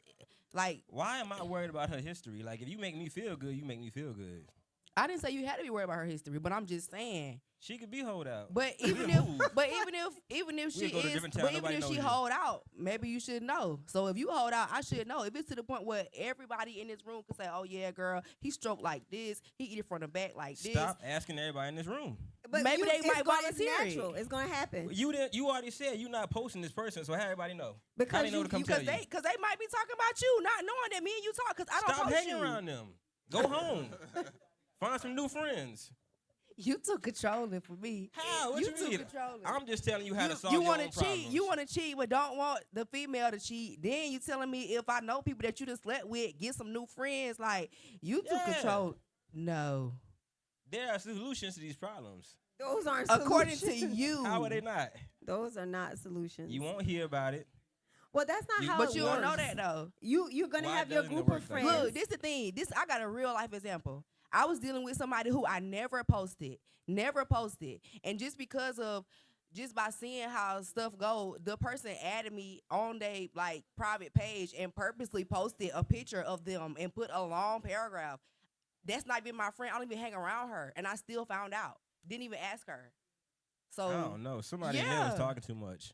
like. Why am I worried about her history? Like, if you make me feel good, you make me feel good. I didn't say you had to be worried about her history, but I'm just saying. She could be hold out. But We'll even move. if she go to is, different town, but even nobody if she knows you. hold out, maybe you should know. So if you hold out, I should know. If it's to the point where everybody in this room can say, "Oh yeah, girl, he stroked like this, he eat it from the back like this." Stop asking everybody in this room. But Maybe they it's might volunteer It's it. natural. It's gonna happen You already said you not posting this person, so how everybody know? How because they know to come Because tell you? they might be talking about you, not knowing that me and you talk. Because I don't Stop post hanging you. around them. Go home. Find some new friends. You too controlling for me. How? What You you too mean? controlling. I'm just telling you how to solve you your wanna own cheat. problems. You want to cheat, but don't want the female to cheat. Then you telling me if I know people that you just slept with, get some new friends. Like you too Yeah. control. No, There are solutions to these problems. those aren't according to solutions. you. How are they not? Those are not solutions. You won't hear about it. Well, that's not how. But it you works. don't know that though. You're gonna Why have your doesn't it group work of like friends. that? Look, this the thing. I got a real life example. I was dealing with somebody who I never posted, and just because of by seeing how stuff go, the person added me on their like private page and purposely posted a picture of them and put a long paragraph. That's not even my friend. I don't even hang around her, and I still found out. Didn't even ask her. So I don't know. Somebody in there yeah. was talking too much.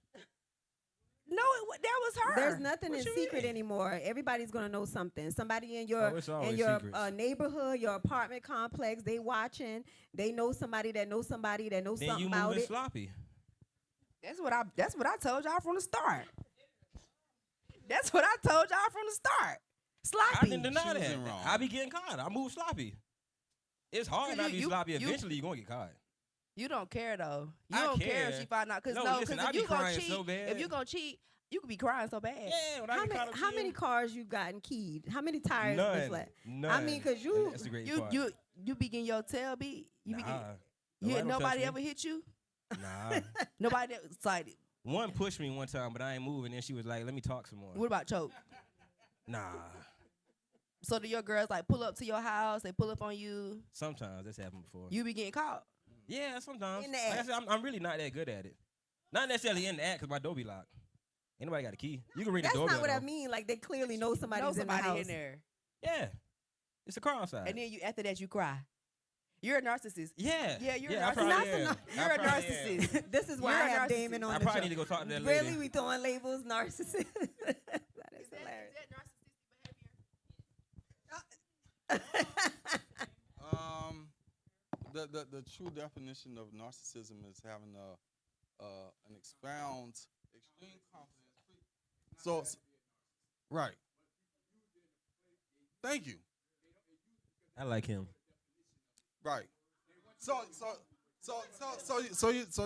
no, that was her. There's nothing What in you secret mean? anymore. Everybody's gonna know something. Somebody in Oh, it's always secrets. neighborhood, your apartment complex, they watching. They know somebody that knows somebody that knows Then something you about moving it. sloppy. That's what I told y'all from the start. That's what I told y'all from the start. I Sloppy. didn't deny She that. wasn't wrong. I be getting caught. I move sloppy. It's hard not to be You- sloppy. you- Eventually, you're going to get caught. You don't care though. You I don't care if care. she find out. Cause No, no, listen, cause I if be you gonna crying cheat, so bad. if you gonna cheat, you could be crying so bad. Yeah, when I How get many, caught up how many cheating, cars you gotten keyed? How many tires been none, flat? none. I mean, 'cause And you- that's the great You part. you be getting your tail beat. You be nah, getting, don't touch nobody me. ever hit you. Nah. Nobody. It's like, One pushed me one time, but I ain't moving. Then she was like, "Let me talk some more." what about choke? Nah. So do your girls like pull up to your house? They pull up on you. Sometimes that's happened before. You be getting caught. Yeah, sometimes. In the Like I act. said, I'm really not that good at it. Not necessarily in the act, 'cause my door be locked. Ain't nobody got a key. You can ring That's the doorbell. not what I though. mean. Like they clearly know somebody's Know somebody in the house. in there, Yeah, it's a car outside. and then you after that you cry. You're a narcissist. yeah, Yeah, you're yeah, a I probably narcissist. am. You're I a probably narcissist. am. This is why You're I a have narcissist. Damon on I the probably show. need to go talk to that Really, lady. we throwing labels, narcissist. That is hilarious. The true definition of narcissism is having an extreme confidence. So, right. Thank you. I like him. Right. So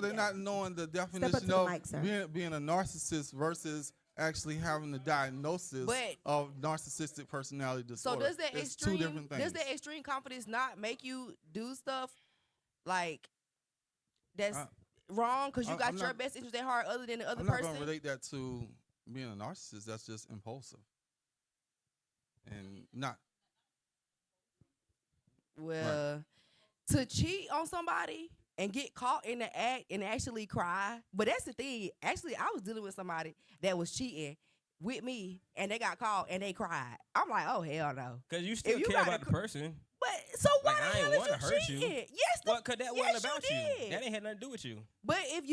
they're not knowing the up to definition the of mic, sir. being a narcissist versus actually having the diagnosis But- of narcissistic personality So disorder. does that It's two extreme different things. does that extreme confidence not make you do stuff like that's Uh, wrong because you I'm got your not- best interest at heart other than the other I'm not person? going to relate that to being a narcissist. That's just impulsive. And not. Well, to cheat on somebody and get caught in the act and actually cry. But that's the thing. Actually, I was dealing with somebody that was cheating with me and they got caught and they cried. I'm like, oh hell no. Cause you still If you care gotta about the person. But so why Like, I the ain't hell is wanna you hurt you. cheating? Yes, Well, cause that yes, wasn't about you. did. That ain't had nothing to do with you. But if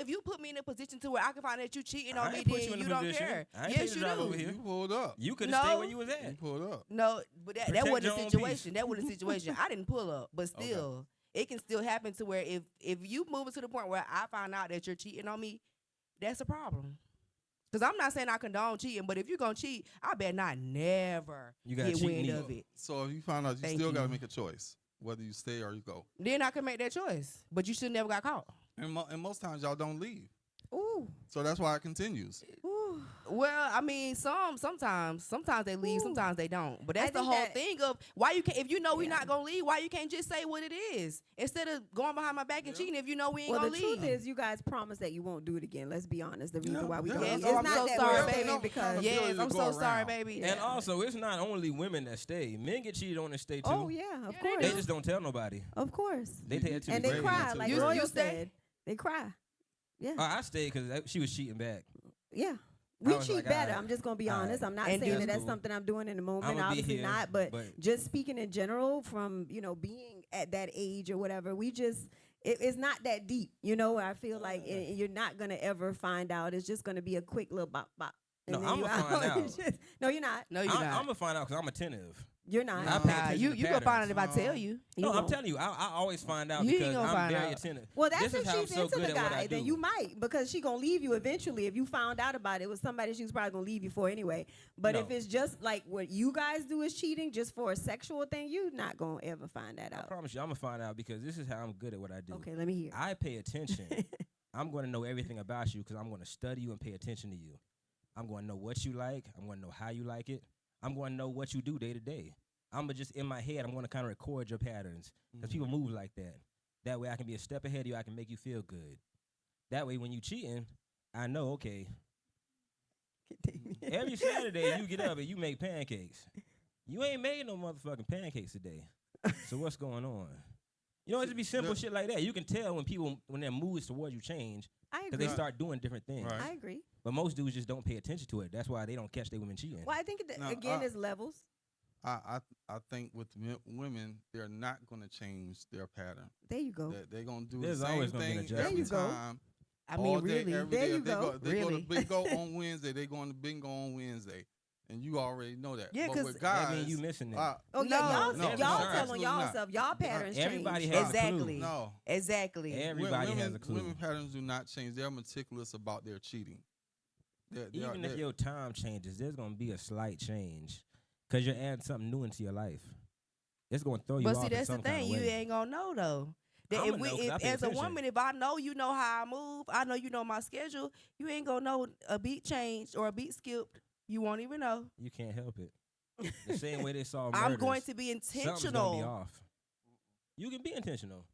you put me in a position to where I can find that you cheating I on me, ain't put then you in you a don't position. care. I ain't Yes, take the you drive do. over here. You pulled up. You could No. have stayed where you was You at. pulled up. No, but that Protect wasn't your a own situation. peace. That wasn't a situation. I didn't pull up, but Okay. still, it can still happen to where if you move it to the point where I find out that you're cheating on me, that's a problem. Because I'm not saying I condone cheating, but if you're gonna cheat, I better not never You gotta get cheat wind me. of it. So if you find out, you Thank still got to you. make a choice whether you stay or you go. Then I can make that choice. But you should never got caught. And most times y'all don't leave. Ooh, So that's why it continues. ooh. Well, I mean, sometimes they leave, Ooh. sometimes they don't. But I that's the think whole that- thing of why you can't. If you know we're Yeah. not gonna leave, why you can't just say what it is instead of going behind my back and Yeah. cheating? If you know we ain't Well, gonna the leave. truth is, you guys promised that you won't do it again. Let's be honest. The reason Yeah, why we yeah. don't. Yes, It's oh, not I'm so that sorry, we're staying baby. because. Yes, ability to I'm go so sorry, around. baby. Yeah. And also, it's not only women that stay. Men get cheated on and stay too. Oh yeah, of Yeah, course. They just don't tell nobody. Of course. They take it to And the they grave. cry, to the like grave. Royal You stay? said. They cry. Yeah, I stayed because she was cheating back. yeah. We was cheat like, better. alright, I'm just gonna be alright. honest. I'm not And saying do- that that's Cool. something I'm doing in the moment. I'ma be Obviously here, not. But but- just speaking in general, from being at that age or whatever, we just it's not that deep. I feel like you're not gonna ever find out. It's just gonna be a quick little bop bop. No, then I'ma you find out. No, you're not. No, you're I'm not. gonna find out because I'm attentive. You're not. I Nah, pay attention you to you gonna find out patterns. if I tell you. You No, I'm won't. telling you, I always find out You ain't because gonna I'm find very out. attentive. Well, that's This is if how I'm she's so into good the at what I guy, then do. you might, because she gonna leave you eventually. If you found out about it, with somebody she was probably gonna leave you for anyway. But if No. it's just like what you guys do is cheating just for a sexual thing, you're not gonna ever find that I out. promise you, I'm gonna find out because this is how I'm good at what I do. Okay, let me hear. I pay attention. I'm going to know everything about you because I'm going to study you and pay attention to you. I'm going to know what you like. I'm going to know how you like it. I'm going to know what you do day to day. I'm just in my head. I'm going to kind of record your patterns because people move like that. That way, I can be a step ahead of you. I can make you feel good. That way, when you cheating, I know. Okay, every Saturday you get up and you make pancakes. You ain't made no motherfucking pancakes today. So what's going on? You know, it just be simple Yeah. shit like that. You can tell when people, when their moods towards you change, I because agree. they start doing different things. Right. I agree. But most dudes just don't pay attention to it. That's why they don't catch their women cheating. Well, I think Now, again, there's levels. I think with women, they're not going to change their pattern. There you go. They're going to do There's the same always gonna be an thing adjustment. every There you go. time. I all mean, day, really. every There day. you They go. They go Really. to bingo on Wednesday. They going to bingo on Wednesday, and you already know that. Yeah, but 'cause with That guys, mean you missing it. Oh yeah, No, y'all, no, y'all no, telling absolutely y'all not. stuff. Y'all patterns everybody change. has a clue. Exactly. no. Exactly. Everybody women, has a clue. Women patterns do not change. They're meticulous about their cheating. Even if your time changes, there's gonna be a slight change because you're adding something new into your life. It's gonna throw you But off see, in that's the some kind thing. of You way. ain't gonna know though. That I'ma if, we, know 'cause I if pay as a attention. woman, if I know you know how I move, I know you know my schedule, you ain't gonna know a beat changed or a beat skipped. You won't even know. You can't help it. The same way they saw murders. I'm going to be Something's gonna be intentional. off. You can be intentional.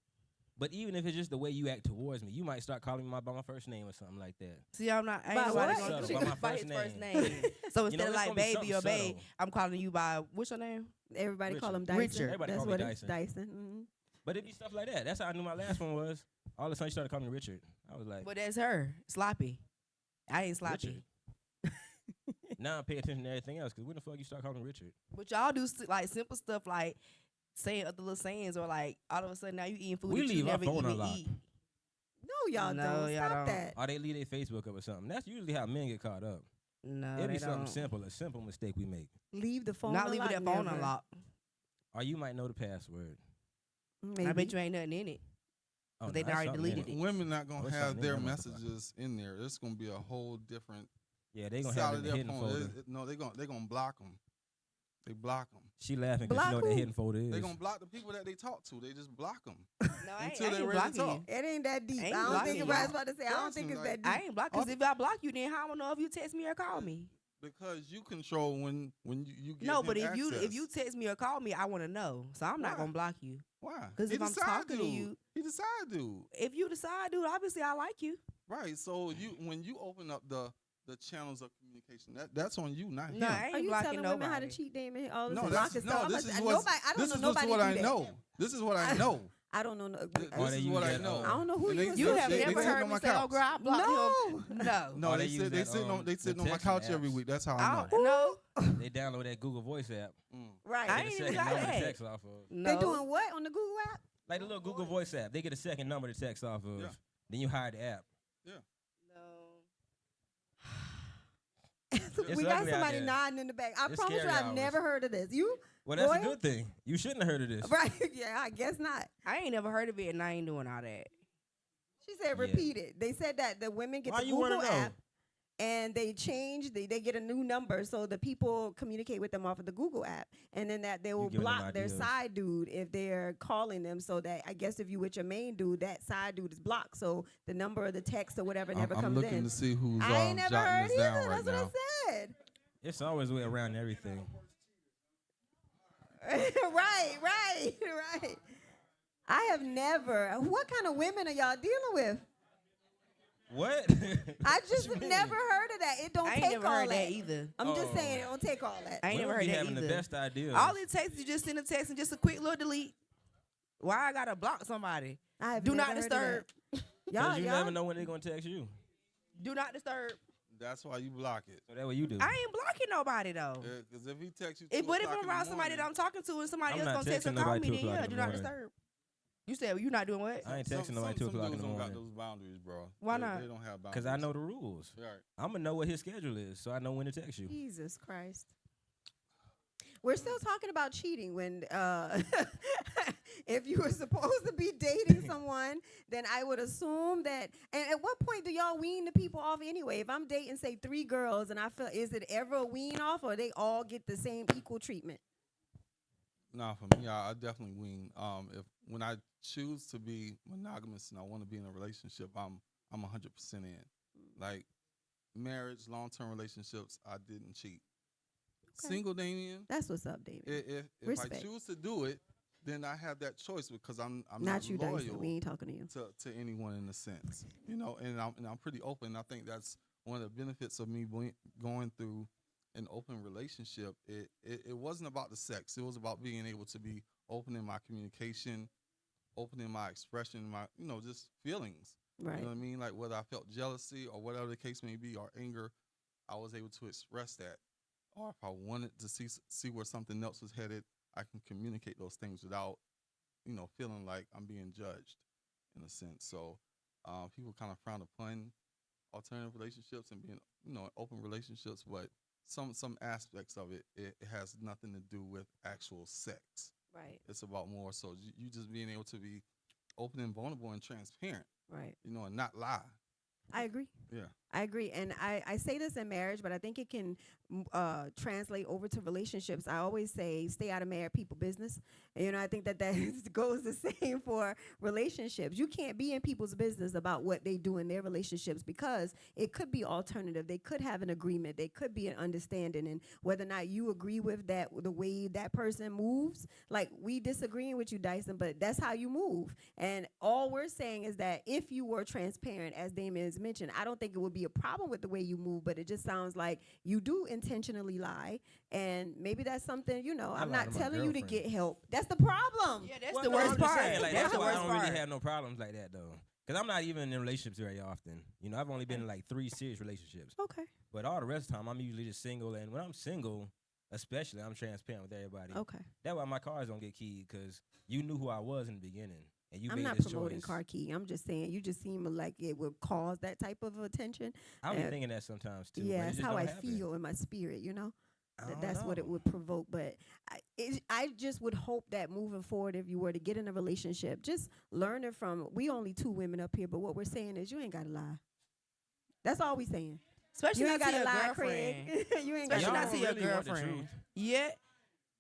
But even if it's just the way you act towards me, you might start calling me by my first name or something like that. See, I'm not. Ain't By nobody what? gonna Subtle, do by my by first his first name. name. So instead of it's like gonna be baby something or babe, subtle. I'm calling you by what's your name? Everybody call Richard. him Dyson. Richard. Everybody That's call me what Dyson. Dyson. Mm-hmm. But it'd be stuff like that. That's how I knew my last one was. All of a sudden, she started calling me Richard. I was like, But that's her. Sloppy. I ain't sloppy. Richard. Now I pay attention to everything else. Because when the fuck you start calling me Richard? But y'all do like simple stuff like saying other little sayings or like all of a sudden now you eating food We that you leave our never phone even unlocked. eat. No, y'all No, don't. y'all Stop don't. that. Or they leave their Facebook up or something. That's usually how men get caught up. No, It'd they be something don't. simple, a simple mistake we make. Leave the phone. Not leaving unlocked, that phone never. unlocked. Or you might know the password. Maybe. I bet you ain't nothing in it. Oh, They no, that's already something in deleted it. it. Women not gonna What's have something their in that motherfucker? messages in there. It's gonna be a whole different Yeah, they gonna side have it of in the their hidden phone. folder. No, they gonna block them. They block them. She laughing because Block she know what who? that hidden folder is. They gonna block the people that they talk to. They just block them. No, I ain't, Until I they ain't ready to blocking talk. you. It ain't that deep. Ain't I don't blocking think you. I was about to say. I don't think it's Person, that deep. I ain't blocked because if I block you, then how I don't know if you text me or call me? Because you control when you get No, him but if you access. text me or call me, I want to know. So I'm not Why? gonna block you. Why? 'Cause He if I'm decide talking to dude. you- he decide dude. If you decide, dude, obviously I like you. Right. So when you open up the channels of communication, that's on you, not him. No, I Are ain't you blocking telling nobody. women how to cheat, Damon? All this No, block that's and no. stuff. This is I, what nobody, I don't this know is nobody what do I that. know. This is what I know. I don't know. This Or they is use what I that, know. I don't know who And they you sit- You have they never sit heard on me my say, "Oh, couch. girl, I blocked No. him." No, No, Or they they use sit that, they the sit on my texting couch every apps. week. That's how I I know. don't know. They download that Google Voice app. Right. I Get a ain't second even got number to that. text off of. No. They doing what on the Google app? Like the little Google Voice app. They get a second number to text off of. Yeah. Then you hide the app. No. We ugly got out somebody there. nodding in the back. I It's promise you, scary I've hours. never heard of this. You? Well, that's a Royal? good thing. You shouldn't have heard of this. Right. Yeah, I guess not. I ain't never heard of it, and I ain't doing all that. She said Yeah. repeat it. They said that the women get Why the you wanna Google know? app and they change, they get a new number so the people communicate with them off of the Google app. And then that they will giving them block their ideas. side dude if they're calling them, so that I guess if you with your main dude, that side dude is blocked. So the number or the text or whatever never I'm comes looking in. to see who's I ain't never jotting heard this either. down right That's what now. I said. It's always a way around everything. right. I have never. What kind of women are y'all dealing with? What? I just you have mean? never heard of that. It don't I ain't take never all heard that. that either. I'm just Oh. saying it don't take all that. I ain't never Women heard be that having either. the best ideas. All it takes is just send a text and just a quick little delete. Why I gotta block somebody? I have Do never not heard of disturb. that. 'Cause Y'all, you y'all. never know when they're gonna text you. Do not disturb. That's why you block it. So that's what you do. I ain't blocking nobody though. Because if he texts you, But if 2 o'clock I'm in the around somebody that morning, I'm talking to and somebody I'm else not gonna text or texting call nobody me, 2 then o'clock yeah, in do the not morning. disturb. You said you're not doing what? I ain't some- texting nobody some 2 o'clock in dudes the don't got morning. those boundaries, bro. Why They- not? They don't have boundaries. Because I know the rules. Right. I'm going to know what his schedule is, so I know when to text you. Jesus Christ. We're still talking about cheating when if you were supposed to be dating someone, then I would assume that. And at what point do y'all wean the people off anyway? If I'm dating, say, 3 girls, and I feel, is it ever a wean off, or they all get the same equal treatment? Nah, for me, I definitely wean. If when I choose to be monogamous and I want to be in a relationship, I'm 100% in. Like marriage, long-term relationships, I didn't cheat. Okay. Single Damien, That's what's up, David. if I Respect. choose to do it, then I have that choice because I'm Not you, loyal Dyson. We ain't talking to you. to anyone in a sense, and I'm pretty open. I think that's one of the benefits of me going through an open relationship. It wasn't about the sex. It was about being able to be open in my communication, open in my expression, my just feelings. Right. You know what I mean? Like whether I felt jealousy or whatever the case may be, or anger, I was able to express that. Or if I wanted to see where something else was headed, I can communicate those things without, feeling like I'm being judged, in a sense. So, people kind of frown upon alternative relationships and being, open relationships, but some aspects of it has nothing to do with actual sex. Right. It's about more so you just being able to be open and vulnerable and transparent, Right. and not lie. I agree. Yeah. I agree. And I say this in marriage, but I think it can translate over to relationships. I always say stay out of married people business. And, I think that goes the same for relationships. You can't be in people's business about what they do in their relationships because it could be alternative. They could have an agreement. They could be an understanding. And whether or not you agree with that, the way that person moves, like we disagreeing with you, Dyson, but that's how you move. And all we're saying is that if you were transparent, as Damon has mentioned, I don't think it would be a problem with the way you move, but it just sounds like you do intentionally lie. And maybe that's something, I'm not telling you to get help. That's the problem. Yeah, that's Well, the no, worst I'm just part. saying, like, That's that's the why I worst don't part. really have no problems like that though. Because I'm not even in relationships very often. I've only been in like 3 serious relationships. Okay. But all the rest of the time, I'm usually just single. And when I'm single, especially, I'm transparent with everybody. Okay. That's why my cars don't get keyed, because you knew who I was in the beginning. And you I'm made not this promoting choice. car key. I'm just saying you just seem like it would cause that type of attention. I be and thinking that sometimes too. Yeah, but it it's just how don't I happen. feel in my spirit, I don't That's what it know. would provoke. But I just would hope that moving forward, if you were to get in a relationship, just learn it from, we only 2 women up here, but what we're saying is you ain't got to lie. That's all we saying. Especially You ain't not to got to your lie, girlfriend. Craig. You ain't got Especially to Y'all lie. not to don't your really want the girlfriend. truth. Yeah.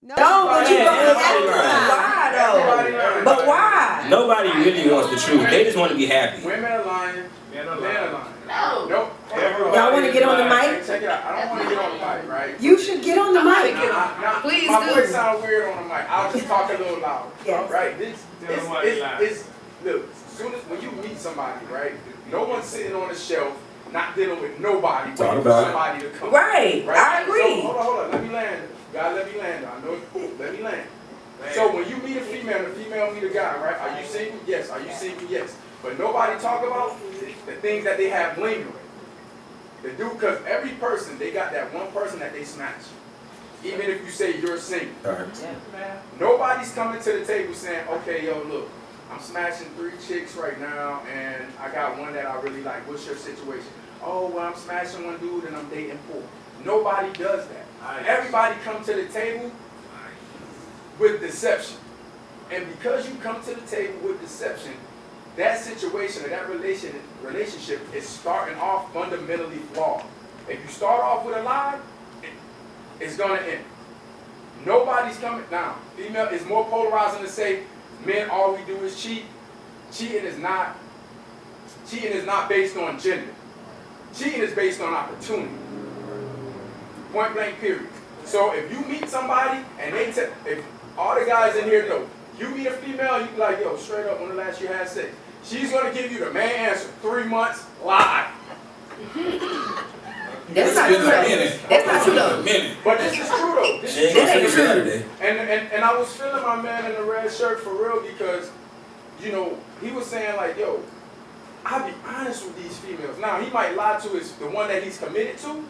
No, Don't, but you Yeah, don't have everybody to lying. lie though. But why? Nobody really wants the truth. They just want to be happy. Women are lying. Men are lying. No. Nope. Y'all want to get on the Hey, mic? check it out. I don't want to get on the mic, right? You should get on the mic. Please my do. voice sounds weird on the mic. I'll just talk a little louder. Yes. Right? It's look, as soon as when you meet somebody, right? No one's sitting on a shelf, not dealing with nobody, Talk waiting for about it. somebody to come. Right. I agree. So, hold on. Let me land. You gotta let me land. I know it's cool. Let me land. So when you meet a female and a female meet a guy, right? Are you single? Yes. Are you single? Yes. But nobody talk about the things that they have lingering. The dude, because every person, they got that one person that they smash. Even if you say you're single. Nobody's coming to the table saying, okay, yo, look, I'm smashing 3 chicks right now, and I got one that I really like. What's your situation? Oh, well, I'm smashing 1 dude and I'm dating 4. Nobody does that. Everybody come to the table with deception. And because you come to the table with deception, that situation or that relationship is starting off fundamentally flawed. If you start off with a lie, it's going to end. Nobody's coming now. Female is more polarizing to say men all we do is cheat. Cheating is not based on gender. Cheating is based on opportunity. Point blank period. So if you meet somebody and if all the guys in here know, you meet a female, you be like, yo, straight up, when the last you had sex? She's gonna give you the main answer, 3 months, lie. That's not true though. That's not true though. But this is true though. This She is ain't gonna That say ain't Saturday. And I was feeling my man in the red shirt for real because, he was saying like, yo, I'll be honest with these females. Now, he might lie to the one that he's committed to,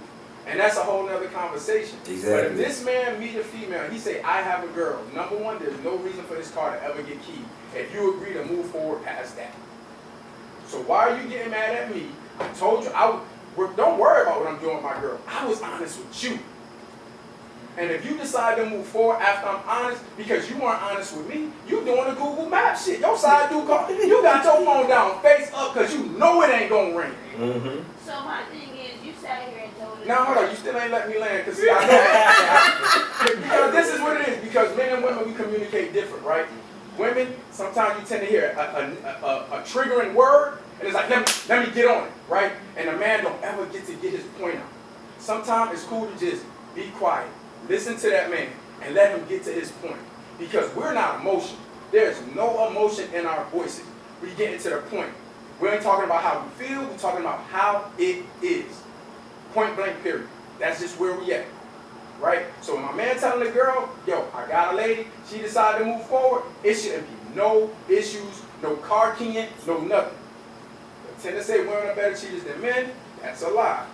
and that's a whole nother conversation. Exactly. But if this man meet a female, he say, I have a girl. Number one, there's no reason for this car to ever get keyed if you agree to move forward past that. So why are you getting mad at me? I told you, don't worry about what I'm doing with my girl. I was honest with you. And if you decide to move forward after I'm honest, because you weren't honest with me, you doing the Google Map shit. Your side dude call, you got your phone down, face up, because you know it ain't gonna ring. Mm-hmm. So my thing is, you sat here and told us. Now hold on, you still ain't letting me land, because see, I know because this is what it is, because men and women, we communicate different, right? Women, sometimes you tend to hear a triggering word, and it's like, let me get on it, right? And a man don't ever get to get his point out. Sometimes it's cool to just be quiet, listen to that man, and let him get to his point. Because we're not emotional. There's no emotion in our voices. We get into the point. We ain't talking about how we feel, we're talking about how it is. Point blank period. That's just where we at. Right? So when my man telling the girl, yo, I got a lady, she decided to move forward, it shouldn't be no issues, no car keying, no nothing. They tend to say women are better cheaters than men, that's a lie.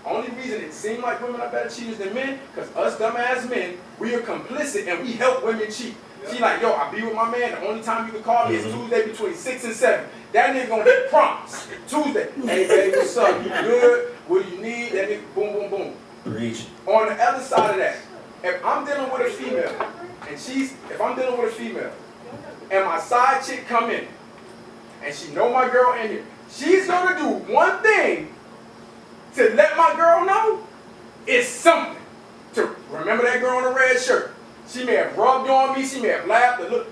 Only reason it seems like women are better cheaters than men, because us dumbass men, we are complicit and we help women cheat. She like, yo, I be with my man, the only time you can call me is Tuesday between 6 and 7. That nigga gonna get prompts. Tuesday, hey baby, what's up? You good? What do you need? That nigga, boom, boom, boom. Preach. On the other side of that, if I'm dealing with a female, and if I'm dealing with a female, and my side chick come in, and she know my girl in here, she's gonna do one thing to let my girl know is something. To remember that girl in the red shirt. She may have rubbed on me, she may have laughed, but look,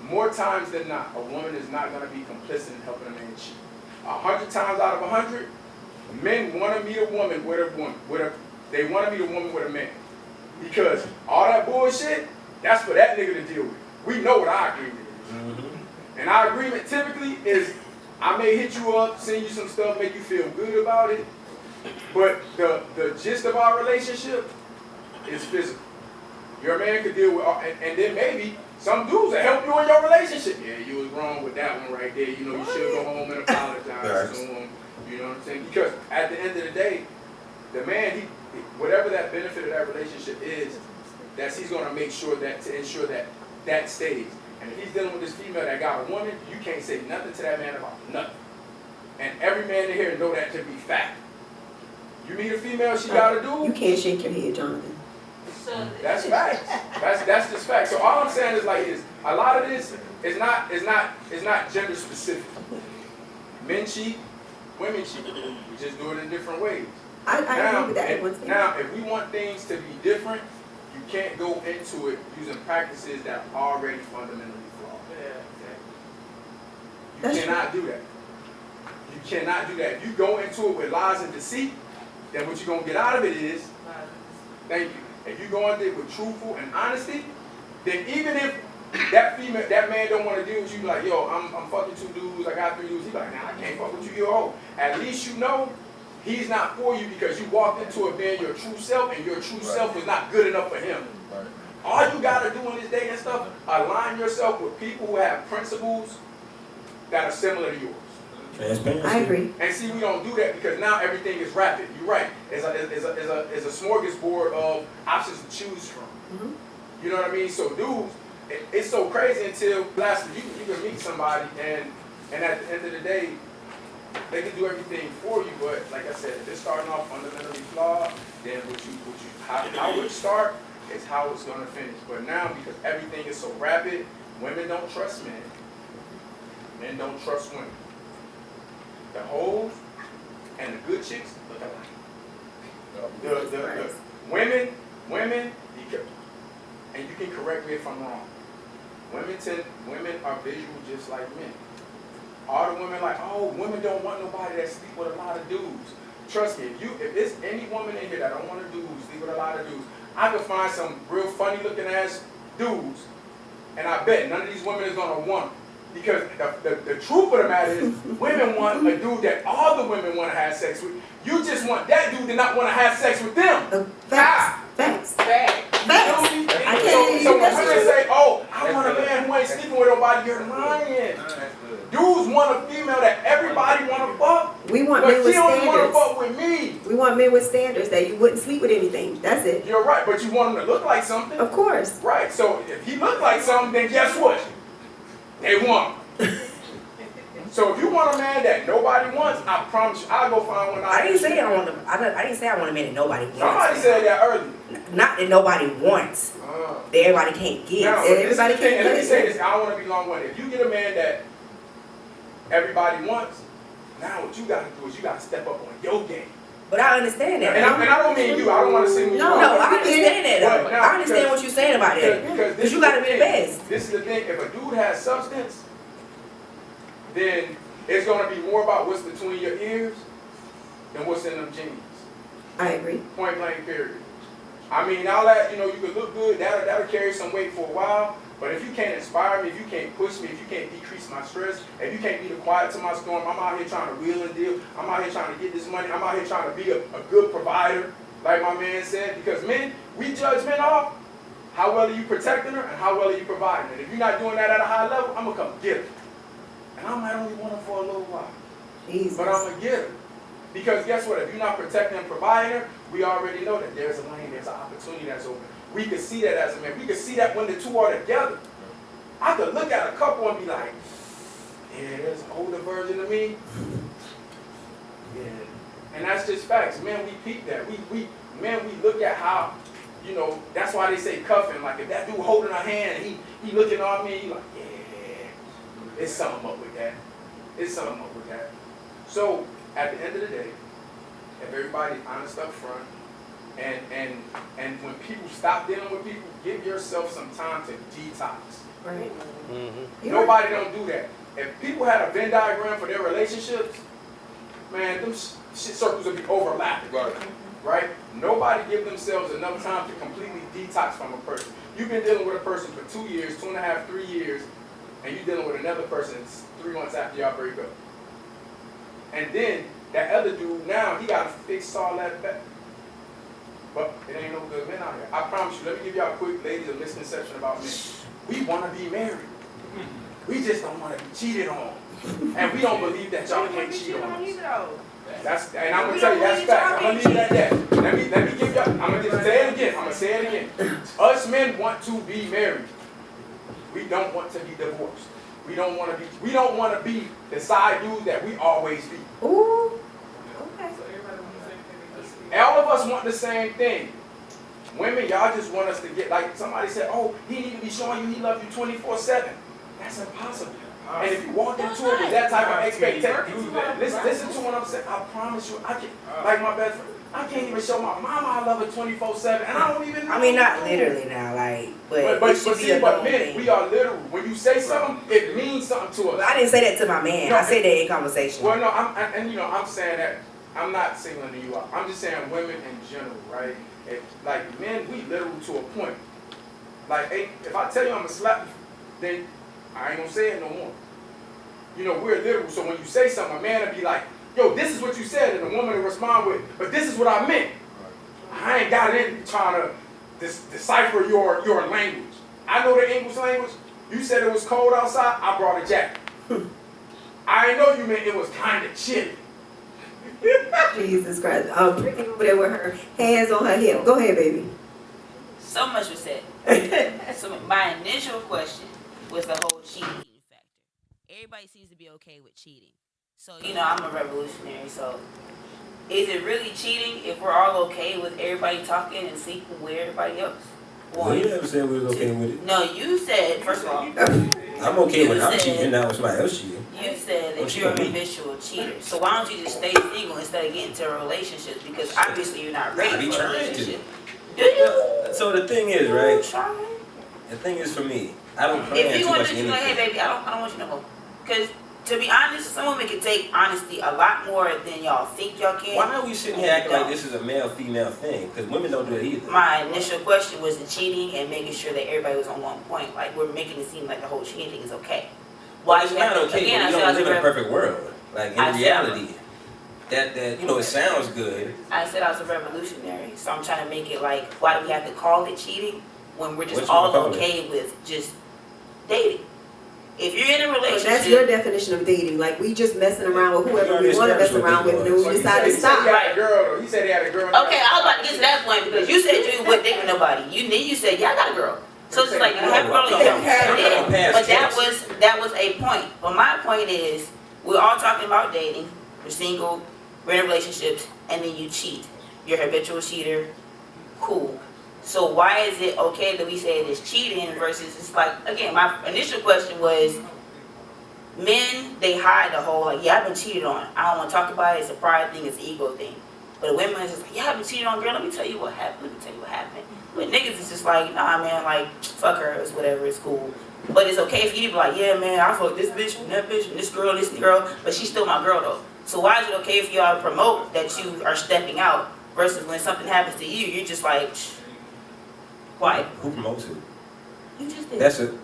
more times than not, a woman is not going to be complicit in helping a man cheat. 100 times out of 100, men want to meet a woman they want to meet a woman with a man. Because all that bullshit, that's for that nigga to deal with. We know what our agreement is. Mm-hmm. And our agreement typically is, I may hit you up, send you some stuff, make you feel good about it, but the gist of our relationship is physical. Your man could deal with, and then maybe some dudes will help you in your relationship. Yeah, you was wrong with that one right there. You know, you should go home and apologize to him. You know what I'm saying? Because at the end of the day, the man, whatever that benefit of that relationship is, he's going to make sure that, to ensure that stays. And if he's dealing with this female that got a woman, you can't say nothing to that man about nothing. And every man in here know that to be fact. You meet a female, she got a dude. You can't shake your head, Jonathan. That's facts. That's just facts. So all I'm saying is like this: a lot of this is not gender specific. Men cheat, women cheat. We just do it in different ways. I agree with that. Now, if we want things to be different, you can't go into it using practices that are already fundamentally flawed. You cannot do that. You cannot do that. If you go into it with lies and deceit, then what you're gonna get out of it is, thank you. If you go into it with truthful and honesty, then even if that man don't want to deal with you, like, yo, I'm fucking 2 dudes, I got 3 dudes, he's like, nah, I can't fuck with you, you're old. At least you know he's not for you because you walked into it being your true self, and your true self was not good enough for him. All you gotta do in this dating stuff, align yourself with people who have principles that are similar to yours. Transparency. I agree. And see, we don't do that because now everything is rapid. You're right. It's a smorgasbord of options to choose from. Mm-hmm. You know what I mean? So dudes, it's so crazy until you can meet somebody and at the end of the day, they can do everything for you. But like I said, if it's starting off fundamentally flawed, then how it start is how it's gonna finish. But now because everything is so rapid, women don't trust men. Men don't trust women. The hoes and the good chicks look alike. The women, and you can correct me if I'm wrong. Women are visual just like men. All the women like, oh, women don't want nobody that sleep with a lot of dudes. Trust me, if there's any woman in here that don't want to sleep with a lot of dudes, I could find some real funny looking ass dudes, and I bet none of these women is gonna want them. Because the truth of the matter is, women want a dude that all the women want to have sex with. You just want that dude to not want to have sex with them. Facts. So when women say, oh, I want a man who ain't sleeping with nobody, you're lying. Dudes want a female that everybody want to fuck. We want but men with she only want to standards. fuck with me. We want men with standards that you wouldn't sleep with anything. That's it. You're right, but you want him to look like something. Of course. Right, so if he look like something, then guess what? They want him. So if you want a man that nobody wants, I promise you, I'll go find one. I didn't say I want a, I didn't say I want a man that nobody wants. Somebody said that earlier. Not that nobody wants. That everybody can't get. Now, Everybody can't and let me get say it. this, I don't want to be long-winded. If you get a man that everybody wants, now what you got to do is you got to step up on your game. But I understand that. And I don't mean you. I don't want to single you out. No, I understand that. But now, I understand what you're saying about that. Because you got to be the best. This is the thing. If a dude has substance, then it's going to be more about what's between your ears than what's in them jeans. I agree. Point blank, period. I mean, all that, you know, you can look good, that'll carry some weight for a while, but if you can't inspire me, if you can't push me, if you can't decrease my stress, if you can't be the quiet to my storm, I'm out here trying to wheel and deal, I'm out here trying to get this money, I'm out here trying to be a good provider, like my man said, because men, we judge men off how well are you protecting her and how well are you providing her. If you're not doing that at a high level, I'm going to come get her. And I might only want her for a little while, Jesus. but I'm going to get her. Because guess what, if you're not protecting and providing her, we already know that there's a lane, there's an opportunity that's open. We could see that as a man. We could see that when the two are together. I could look at a couple and be like, yeah, there's an older version of me. Yeah. And that's just facts. Man, we peep that. We look at how, you know, that's why they say cuffing. Like if that dude holding our hand and he looking on me, he like, yeah, it's something up with that. It's something up with that. So at the end of the day, if everybody's honest up front, and when people stop dealing with people, give yourself some time to detox. Right. Nobody don't do that. If people had a Venn diagram for their relationships, man, them shit circles would be overlapping. Right? Nobody give themselves enough time to completely detox from a person. You've been dealing with a person for 2 years, 2.5, 3 years, and you're dealing with another person 3 months after y'all break up. And then that other dude now, he got to fix all that back. But it ain't no good men out here. I promise you, let me give y'all a quick, ladies, a misconception about men. We want to be married. We just don't want to be cheated on. And we don't believe that y'all can't cheat on us. And I'm gonna tell you that's fact. I'm gonna leave it at that. Let me give y'all. I'm gonna just say it again. I'm gonna say it again. Us men want to be married. We don't want to be divorced. We don't want to be the side dude that we always be. Ooh. Okay. All of us want the same thing. Women, y'all just want us to get, like somebody said, oh, he need to be showing you he loves you 24/7. That's impossible. And if you walk into it with that type of expectation, listen to what I'm saying. I promise you, I can, like my best friend, I can't even show my mama I love her 24/7, and I don't even know. I mean, not literally now, like, but it should be a known men, thing. we are literal. When you say something, it means something to us. But I didn't say that to my man. No, I said that in conversation. Well, no, I'm saying that I'm not singling you out. I'm just saying women in general, right? Like men, we literal to a point. Like, hey, if I tell you I'm gonna slap you, then I ain't gonna say it no more. You know, we're literal, so when you say something, a man will be like, yo, this is what you said, and the woman will respond with, but this is what I meant. I ain't got it in trying to decipher your language. I know the English language. You said it was cold outside, I brought a jacket. I didn't know you meant it was kind of chilly. Jesus Christ. Brittany over there with her hands on her hip. Go ahead, baby. So much was said. So my initial question was the whole cheating factor. Everybody seems to be okay with cheating. So, you know, I'm a revolutionary, so is it really cheating if we're all okay with everybody talking and sleeping with everybody else? Well, you never said we was okay with it. No, you said, first of all, I'm okay when I'm cheating, not when somebody else cheating. you said that you're a habitual cheater. So why don't you just stay single instead of getting into a relationship? Because obviously you're not ready for a relationship. Do you? So the thing is, right? The thing is for me, I don't plan If you too want much to, anything. like, hey baby, I don't want you no more. Because to be honest, some women can take honesty a lot more than y'all think y'all can. Why are we sitting here acting like this is a male-female thing? Because women don't do it either. My initial question was the cheating and making sure that everybody was on one point. Like, we're making it seem like the whole cheating thing is okay. Well, it's not okay, again, but we don't live in a perfect world. Like, I in said- reality, that you know, it sounds good. I said I was a revolutionary, so I'm trying to make it like, why do we have to call it cheating when we're just What you all call it? okay with just dating? If you're in a But relationship, that's your definition of dating. Like, we just messing around with whoever we already want to mess established around what with, dating and then But we he decide said to he stop. had a girl, though. He said he had a girl. okay, I was about to get to that point because you said you wouldn't date with nobody. You said, yeah, I got a girl. So it's like you have a girl, you don't. But that was a point. But my point is, we're all talking about dating. We're single, we're in relationships, and then you cheat. You're a habitual cheater. Cool. So why is it okay that we say it is cheating versus it's like, again, my initial question was, men, they hide the whole, like, yeah, I've been cheated on. I don't want to talk about it. It's a pride thing. It's an ego thing. But the women is just like, yeah, I've been cheated on, girl. Let me tell you what happened. But niggas is just like, nah, man, like, fuck her. It's whatever. It's cool. But it's okay if you be like, yeah, man, I fuck this bitch and that bitch and this girl, but she's still my girl, though. So why is it okay if y'all promote that you are stepping out versus when something happens to you, you're just like, quiet. Who promotes it? You just did. That's it.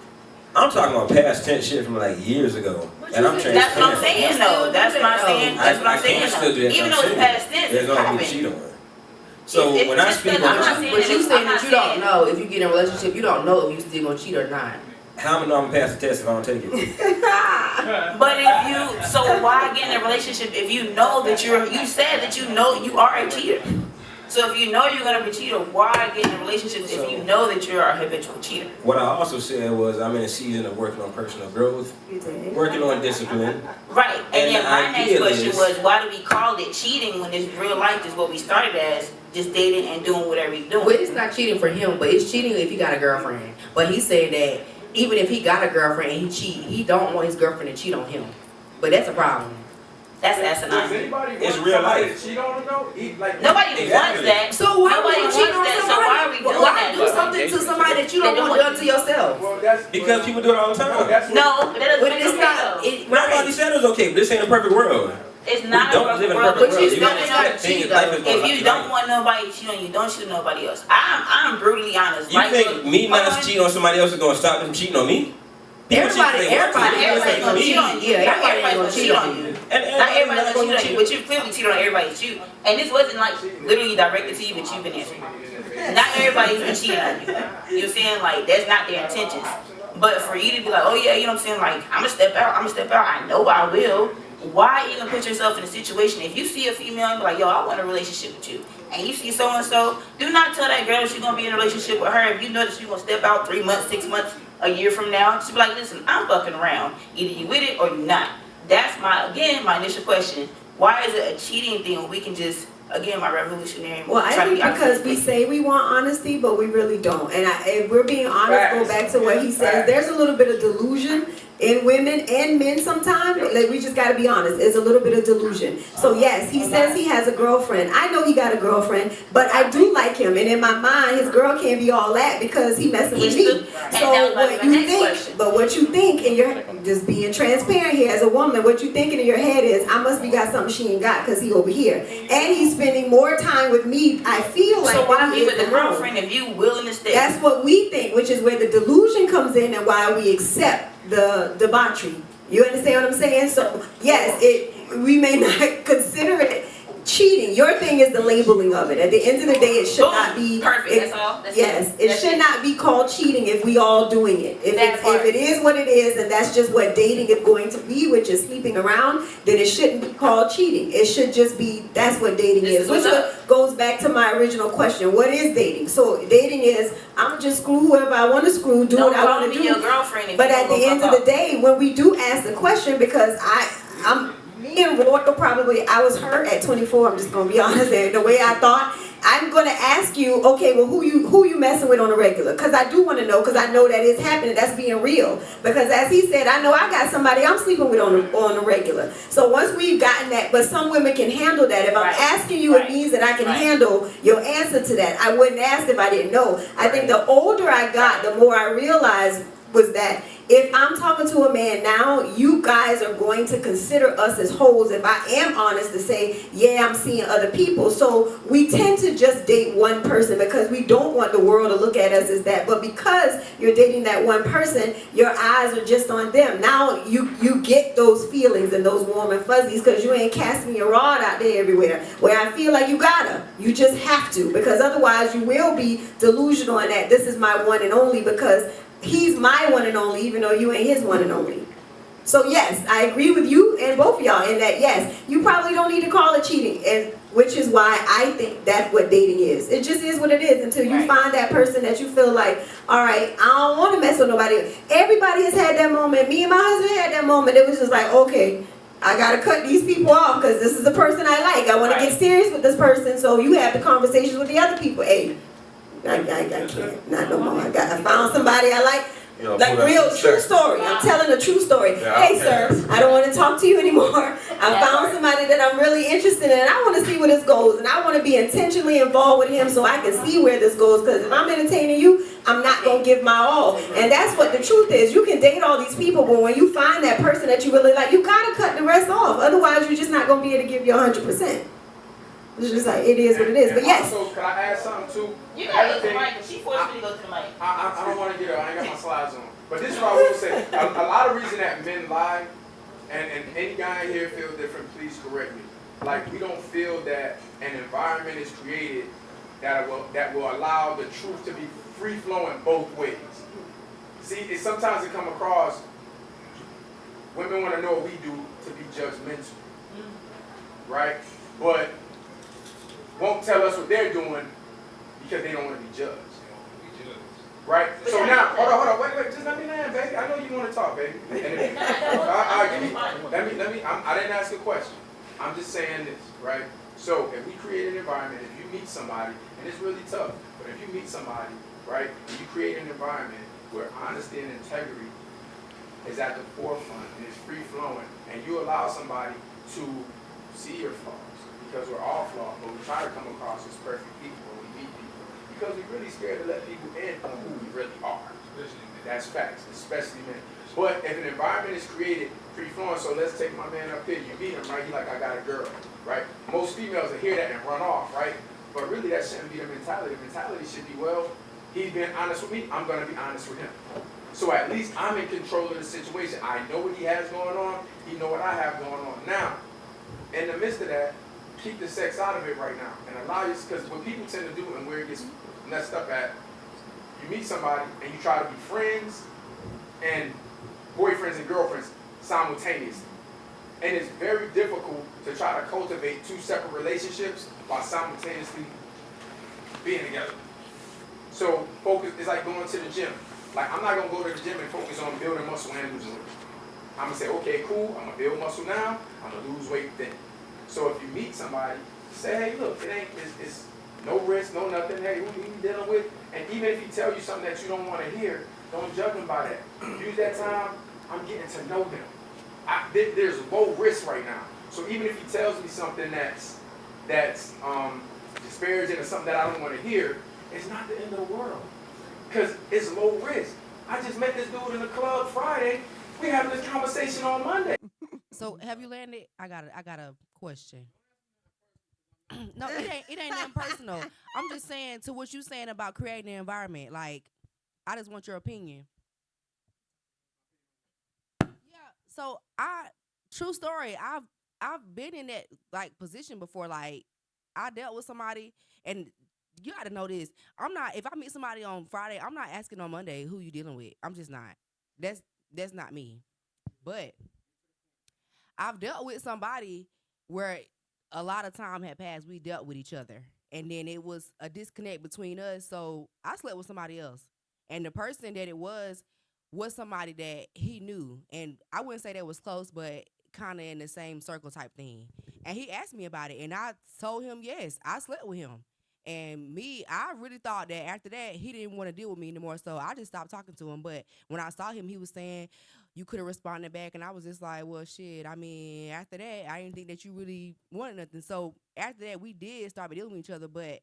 I'm talking about past tense shit from like years ago, and I'm transparent. That's what I'm saying, though. That's what I'm saying. That's what I'm I saying. can still do that. Even though it's past tense, there's it's no need to happened. cheat on her. So It's when I just speak that on I'm not this, saying But you I'm saying not that you don't saying- know if you get in a relationship, you don't know if you still gonna cheat or not. how am I know I'm gonna pass the test if I don't take it? But if you, so why get in a relationship if you know that you said that you know you are a cheater? So if you know you're gonna be a cheater, why get in a relationship if you know that you're a habitual cheater? What I also said was I'm in a season of working on personal growth, working on discipline. Right. And And then the my next idea question is- was, why do we call it cheating when it's real life is what we started as, just dating and doing whatever you're doing? But it's not cheating for him, but it's cheating if he got a girlfriend. But he said that even if he got a girlfriend and he cheat, he don't want his girlfriend to cheat on him. But that's a problem. That's Does asinine. anybody It's want real somebody life. to cheat on them though? Nobody wants Exactly. that. So why Nobody would you cheat on wants that, so somebody? why are we doing Why that? do something to somebody that you don't They want don't done to yourself? Well, that's Because people do it all the time. No, that doesn't But make it's it not. okay, It, Nobody right. said it was okay, but this ain't a perfect world. It's not We don't live in a perfect but world. you You don't gotta know expect cheat things- life is though. If gonna you life. don't want nobody to cheat on you, don't cheat on nobody else. I'm brutally honest. You Like, think look, me hold not on. cheating on somebody else is gonna stop them from cheating on me? People cheat 'cause they want to. Everybody They Everybody's just gonna ain't cheat me. on you. Yeah, Not everybody everybody's gonna cheat on you. And Not everybody's not gonna cheat on you, but you clearly cheat on everybody that you. And this wasn't like literally directed to you, but you've been answering. Not everybody's been cheating on you. You know what I'm saying? Like, that's not their intentions. But for you to be like, oh yeah, you know what I'm saying? Like, I'm gonna step out. I know I will. Why even put yourself in a situation? If you see a female and be like, yo, I want a relationship with you, and you see so and so, do not tell that girl that you're gonna be in a relationship with her if you know that you're gonna step out 3 months, 6 months, a year from now. Just be like, listen, I'm fucking around. Either you with it or you not. That's my initial question. Why is it a cheating thing when we can just, again, my revolutionary. Well, I try to think be honest because with we you. say we want honesty, but we really don't. And if we're being honest, go back to what he says. Facts. There's a little bit of delusion in women and men sometimes. Like, we just got to be honest. It's a little bit of delusion. So yes, he says he has a girlfriend. I know he got a girlfriend, but I do like him. And in my mind, his girl can't be all that because he messing with me. So what you think, and you're just being transparent here as a woman, what you thinking in your head is, I must be got something she ain't got because he over here. And he's spending more time with me, I feel like. So why than he be is with a at home. girlfriend if you willing to stay? That's what we think, which is where the delusion comes in and why we accept the debauchery. You understand what I'm saying? So yes, we may not consider it cheating. Your thing is the labeling of it. At the end of the day, it should not be perfect. it- That's all. That's Yes, it That's should not be called cheating if we all doing it. If it is what it is, and that's just what dating is going to be, which is sleeping around, then it shouldn't be called cheating. It should just be, that's what dating This is. is Which what's up. goes back to my original question. What is dating? So dating is, I'm gonna just screw whoever I want to screw, do Don't what I call want me to do. your girlfriend if But you at don't the go end fuck of the off. day, when we do ask the question, because me and Roy probably, I was hurt at 24, I'm just gonna be honest, and the way I thought, I'm gonna ask you, okay, well, who you messing with on a regular? Because I do want to know, because I know that it's happening, that's being real. Because as he said, I know I got somebody I'm sleeping with on a regular. So once we've gotten that, but some women can handle that. If I'm Right. asking you, it means that I can handle your answer to that. I wouldn't ask if I didn't know. I think the older I got, the more I realized was that if I'm talking to a man now, you guys are going to consider us as hoes if I am honest to say, yeah, I'm seeing other people. So we tend to just date one person because we don't want the world to look at us as that. But because you're dating that one person, your eyes are just on them. Now you get those feelings and those warm and fuzzies because you ain't casting your rod out there everywhere. Where I feel like you gotta. You just have to, because otherwise you will be delusional in that this is my one and only, because he's my one and only, even though you ain't his one and only. So yes, I agree with you and both of y'all in that, yes, you probably don't need to call it cheating, and which is why I think that's what dating is. It just is what it is until you find that person that you feel like, all right, I don't want to mess with nobody. Everybody has had that moment. Me and my husband had that moment. It was just like, okay, I got to cut these people off because this is the person I like. I want to get serious with this person, so you have the conversations with the other people. Hey, I can't, not no more. I found somebody I like. Like real true story. I'm telling a true story. Hey sir, I don't want to talk to you anymore. I found somebody that I'm really interested in, and I want to see where this goes, and I want to be intentionally involved with him so I can see where this goes, because if I'm entertaining you, I'm not going to give my all. And that's what the truth is. You can date all these people, but when you find that person that you really like, you got to cut the rest off. Otherwise, you're just not going to be able to give your 100%. It's just like, it is what it is. But yes. Also, can I add something too? You gotta go to the mic, because she forced me to go to the mic. I don't want to get her. I ain't got my slides on. But this is what I will say. A lot of reason that men lie, and any guy here feels different, please correct me. Like, we don't feel that an environment is created that will allow the truth to be free flowing both ways. See, sometimes it come across, women want to know what we do to be judgmental, right? But won't tell us what they're doing because they don't want to be judged. Right? So now, hold on, wait, just let me land, baby. I know you want to talk, baby. And if you, I didn't ask a question. I'm just saying this, right? So if we create an environment, if you meet somebody, and it's really tough, but if you meet somebody, right, and you create an environment where honesty and integrity is at the forefront and it's free flowing, and you allow somebody to see your flaws, because we're all flawed, but we try to come across as perfect people when we meet people, because we're really scared to let people in on who we really are. That's facts, especially men. But if an environment is created free-flowing, so let's take my man up here, you meet him, right? He like, I got a girl, right? Most females will hear that and run off, right? But really that shouldn't be the mentality. The mentality should be, well, he's been honest with me, I'm gonna be honest with him. So at least I'm in control of the situation. I know what he has going on, he know what I have going on. Now, in the midst of that, keep the sex out of it right now. And allow you, because what people tend to do and where it gets messed up at, you meet somebody and you try to be friends and boyfriends and girlfriends simultaneously. And it's very difficult to try to cultivate two separate relationships while simultaneously being together. So focus, it's like going to the gym. Like, I'm not gonna go to the gym and focus on building muscle and losing weight. I'm gonna say, okay, cool, I'm gonna build muscle now, I'm gonna lose weight then. So if you meet somebody, say, hey, look, it's no risk, no nothing, hey, who you dealing with? And even if he tell you something that you don't wanna hear, don't judge him by that. Use that time, I'm getting to know them. There's low risk right now. So even if he tells me something that's disparaging or something that I don't want to hear, it's not the end of the world. Because it's low risk. I just met this dude in the club Friday. We having this conversation on Monday. So have you landed? I got a question. No, it ain't nothing personal. I'm just saying to what you saying about creating an environment. Like, I just want your opinion. So true story, I've been in that like position before. Like, I dealt with somebody, and you got to know this. If I meet somebody on Friday, I'm not asking on Monday who you dealing with. I'm just not. That's not me. But I've dealt with somebody where a lot of time had passed. We dealt with each other, and then it was a disconnect between us. So I slept with somebody else, and the person that it was somebody that he knew, and I wouldn't say that was close, but kind of in the same circle type thing. And he asked me about it, and I told him yes, I slept with him. And I really thought that after that he didn't want to deal with me anymore, so I just stopped talking to him. But when I saw him, he was saying you could have responded back, and I was just like, well, shit. I mean, after that, I didn't think that you really wanted nothing. So after that, we did start dealing with each other. But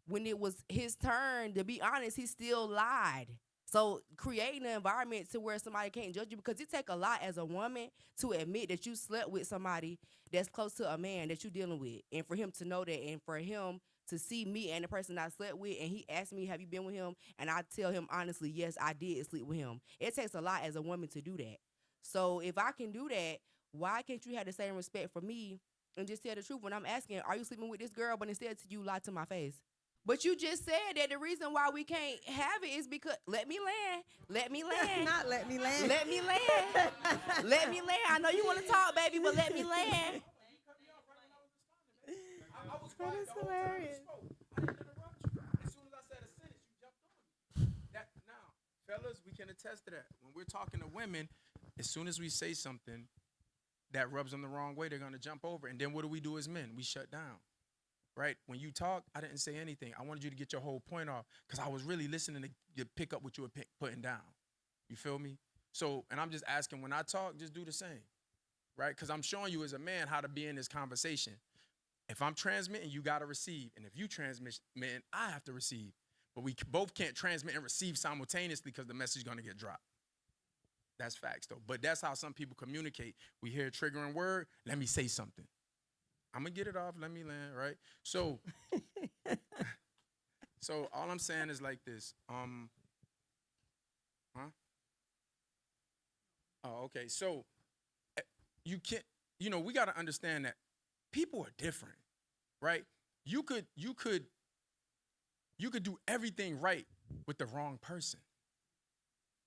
when it was his turn, to be honest, he still lied. So creating an environment to where somebody can't judge you, because it take a lot as a woman to admit that you slept with somebody that's close to a man that you're dealing with, and for him to know that, and for him to see me and the person I slept with, and he asked me, have you been with him? And I tell him honestly, yes, I did sleep with him. It takes a lot as a woman to do that. So if I can do that, why can't you have the same respect for me and just tell the truth when I'm asking, are you sleeping with this girl? But instead you lie to my face. But you just said that the reason why we can't have it is because let me land. Not let me land. Let me land. Let me land. I know you want to talk, baby, but let me land. That is hilarious. I didn't interrupt you. As soon as I said a sentence, you jumped on me. Now, fellas, we can attest to that. When we're talking to women, as soon as we say something that rubs them the wrong way, they're going to jump over. And then what do we do as men? We shut down. Right? When you talk, I didn't say anything. I wanted you to get your whole point off because I was really listening to pick up what you were putting down. You feel me? So, and I'm just asking, when I talk, just do the same. Right? Because I'm showing you as a man how to be in this conversation. If I'm transmitting, you got to receive. And if you transmit, man, I have to receive. But we both can't transmit and receive simultaneously because the message is going to get dropped. That's facts, though. But that's how some people communicate. We hear a triggering word, let me say something. I'm going to get it off, let me land, right? So, so all I'm saying is like this. Oh, okay. So, you can't, we got to understand that people are different, right? You could do everything right with the wrong person.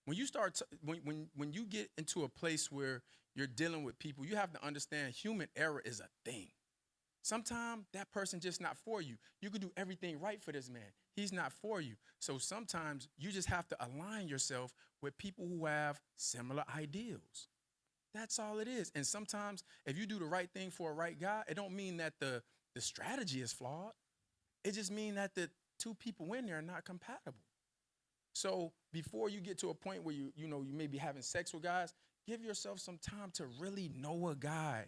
When you start, when you get into a place where you're dealing with people, you have to understand human error is a thing. Sometimes that person just not for you. You could do everything right for this man. He's not for you. So sometimes you just have to align yourself with people who have similar ideals. That's all it is. And sometimes if you do the right thing for a right guy, it don't mean that the strategy is flawed. It just means that the two people in there are not compatible. So before you get to a point where you may be having sex with guys, give yourself some time to really know a guy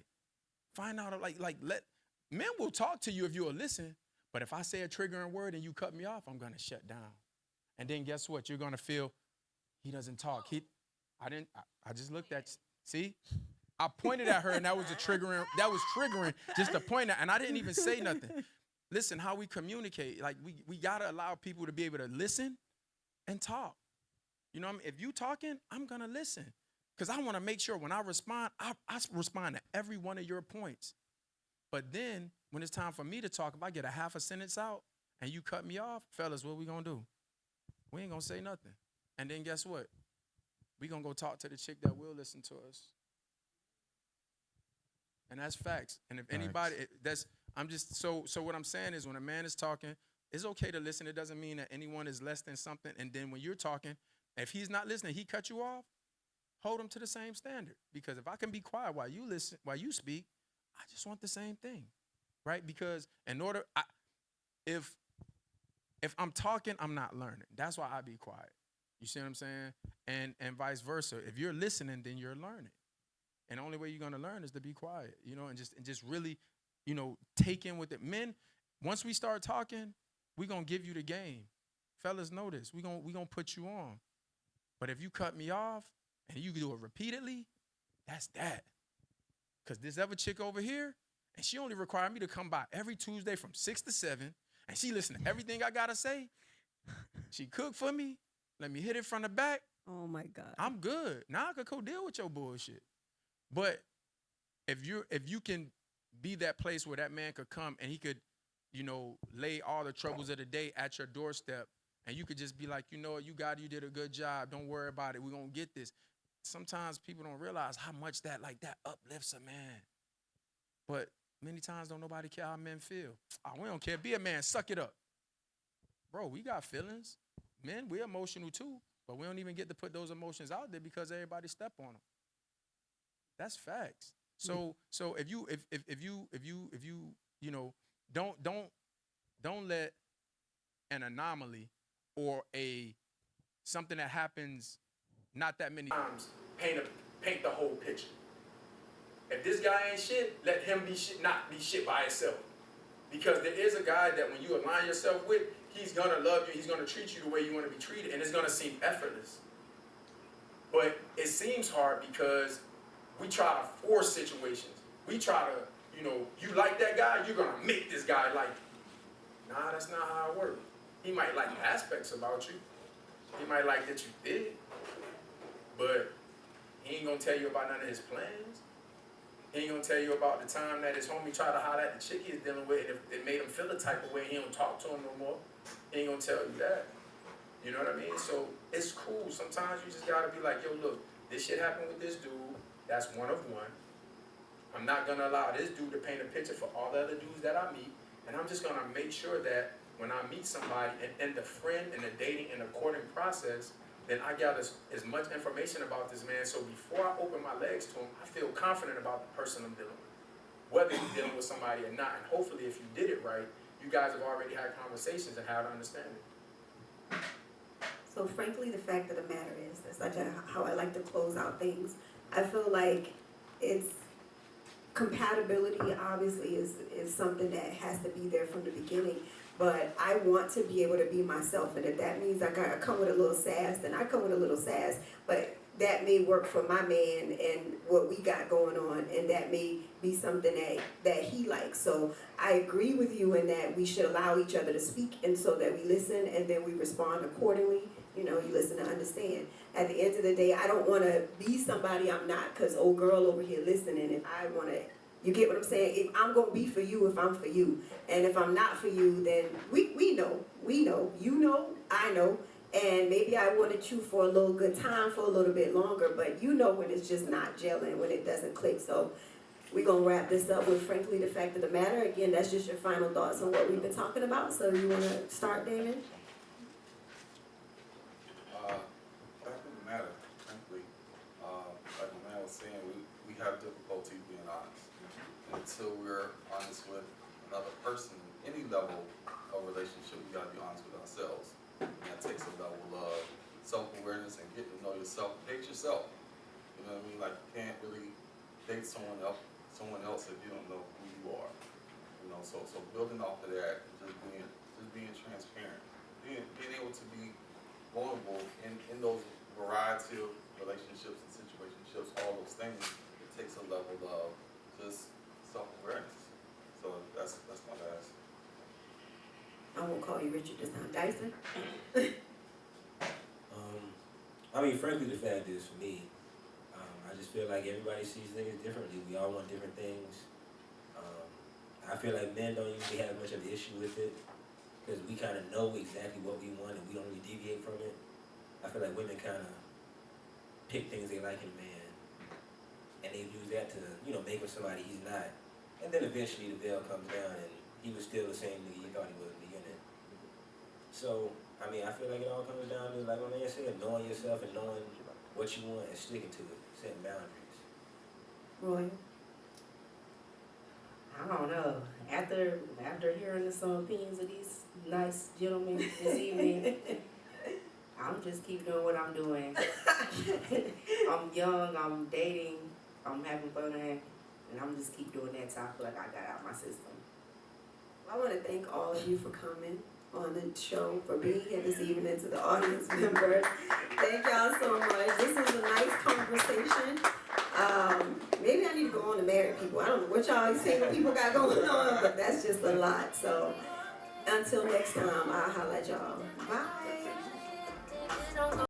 Find out, let men will talk to you if you'll listen. But if I say a triggering word and you cut me off, I'm gonna shut down. And then guess what? You're gonna feel he doesn't talk. I just looked at, see? I pointed at her and that was triggering just to point at, and I didn't even say nothing. Listen, how we communicate, like we gotta allow people to be able to listen and talk. You know what I mean? If you talking, I'm gonna listen. Because I want to make sure when I respond, I respond to every one of your points. But then when it's time for me to talk, if I get a half a sentence out and you cut me off, fellas, what we gonna do? We ain't gonna say nothing. And then guess what? We gonna go talk to the chick that will listen to us. And that's facts. And if anybody, so what I'm saying is when a man is talking, it's okay to listen. It doesn't mean that anyone is less than something. And then when you're talking, if he's not listening, he cut you off, hold him to the same standard. Because if I can be quiet while you listen, while you speak, I just want the same thing, right? Because if I'm talking, I'm not learning. That's why I be quiet. You see what I'm saying? And vice versa. If you're listening, then you're learning. And the only way you're gonna learn is to be quiet, and just really, take in with it. Men, once we start talking, we're gonna give you the game. Fellas, know this. We're gonna put you on. But if you cut me off and you do it repeatedly, that's that. Because this other chick over here, and she only required me to come by every Tuesday from 6 to 7, and she listened to everything I gotta say. She cooked for me, let me hit it from the back. Oh my God. I'm good. Now I could co-deal with your bullshit. But if you can be that place where that man could come and he could, lay all the troubles of the day at your doorstep, and you could just be like, you did a good job. Don't worry about it. We're gonna get this. Sometimes people don't realize how much that uplifts a man. But many times don't nobody care how men feel. We don't care. Be a man, suck it up. Bro, we got feelings. Men, we're emotional too, but we don't even get to put those emotions out there because everybody step on them. That's facts. So if you don't let an anomaly or something that happens not that many times paint the whole picture. If this guy ain't shit, let him be shit, not be shit by himself. Because there is a guy that when you align yourself with, he's gonna love you, he's gonna treat you the way you want to be treated, and it's gonna seem effortless. But it seems hard because we try to force situations. We try to, you like that guy, you're gonna make this guy like you. Nah, that's not how it works. He might like aspects about you. He might like that you did. But he ain't gonna tell you about none of his plans. He ain't gonna tell you about the time that his homie tried to holler at the chick he was dealing with, and it made him feel a type of way. He don't talk to him no more. He ain't gonna tell you that. You know what I mean? So it's cool. Sometimes you just gotta be like, yo, look, this shit happened with this dude. That's one of one. I'm not gonna allow this dude to paint a picture for all the other dudes that I meet. And I'm just gonna make sure that when I meet somebody and the friend and the dating and the courting process, then I gather as much information about this man. So before I open my legs to him, I feel confident about the person I'm dealing with, whether you're dealing with somebody or not. And hopefully, if you did it right, you guys have already had conversations and how to understand it. So frankly, the fact of the matter is, that's like how I like to close out things. I feel like it's compatibility obviously is something that has to be there from the beginning. But I want to be able to be myself, and if that means I gotta come with a little sass, then I come with a little sass. But that may work for my man and what we got going on, and that may be something that he likes. So I agree with you in that we should allow each other to speak, and so that we listen and then we respond accordingly. You listen to understand. At the end of the day, I don't want to be somebody I'm not, because old girl over here listening, and I want to. You get what I'm saying? If I'm going to be for you, if I'm for you. And if I'm not for you, then we know. You know, I know. And maybe I wanted you for a little good time, for a little bit longer. But you know when it's just not gelling, when it doesn't click. So we're going to wrap this up with, frankly, the fact of the matter. Again, that's just your final thoughts on what we've been talking about. So you want to start, Damon? Fact of the matter, frankly, like the man was saying, we have difficulty being honest. Until we're honest with another person, any level of relationship, we gotta be honest with ourselves. And that takes a level of self-awareness and getting to know yourself. Date yourself. You know what I mean? Like, you can't really date someone else someone else if you don't know who you are. You know, so building off of that, just being transparent, being able to be vulnerable in those variety of relationships and situationships, all those things, it takes a level of just self-awareness. So that's my last. I won't call you Richard this time. Dyson? I mean, frankly, the fact is for me, I just feel like everybody sees things differently. We all want different things. I feel like men don't usually have much of an issue with it because we kind of know exactly what we want and we don't really deviate from it. I feel like women kind of pick things they like in a man and they use that to, you know, make him somebody he's not. And then eventually the veil comes down and he was still the same nigga you thought he was in the beginning. So, I mean, I feel like it all comes down to, like my man said, knowing yourself and knowing what you want and sticking to it, setting boundaries. Roy? I don't know. After hearing some opinions of these nice gentlemen this evening, I'm just keep doing what I'm doing. I'm young, I'm dating, I'm having fun, and I'm just keep doing that till I feel like I got out my system. I want to thank all of you for coming on the show, for being here this evening, to the audience members. Thank y'all so much. This was a nice conversation. Maybe I need to go on to married people. I don't know what y'all single people got going on, but that's just a lot. So until next time, I'll holla at y'all. Bye.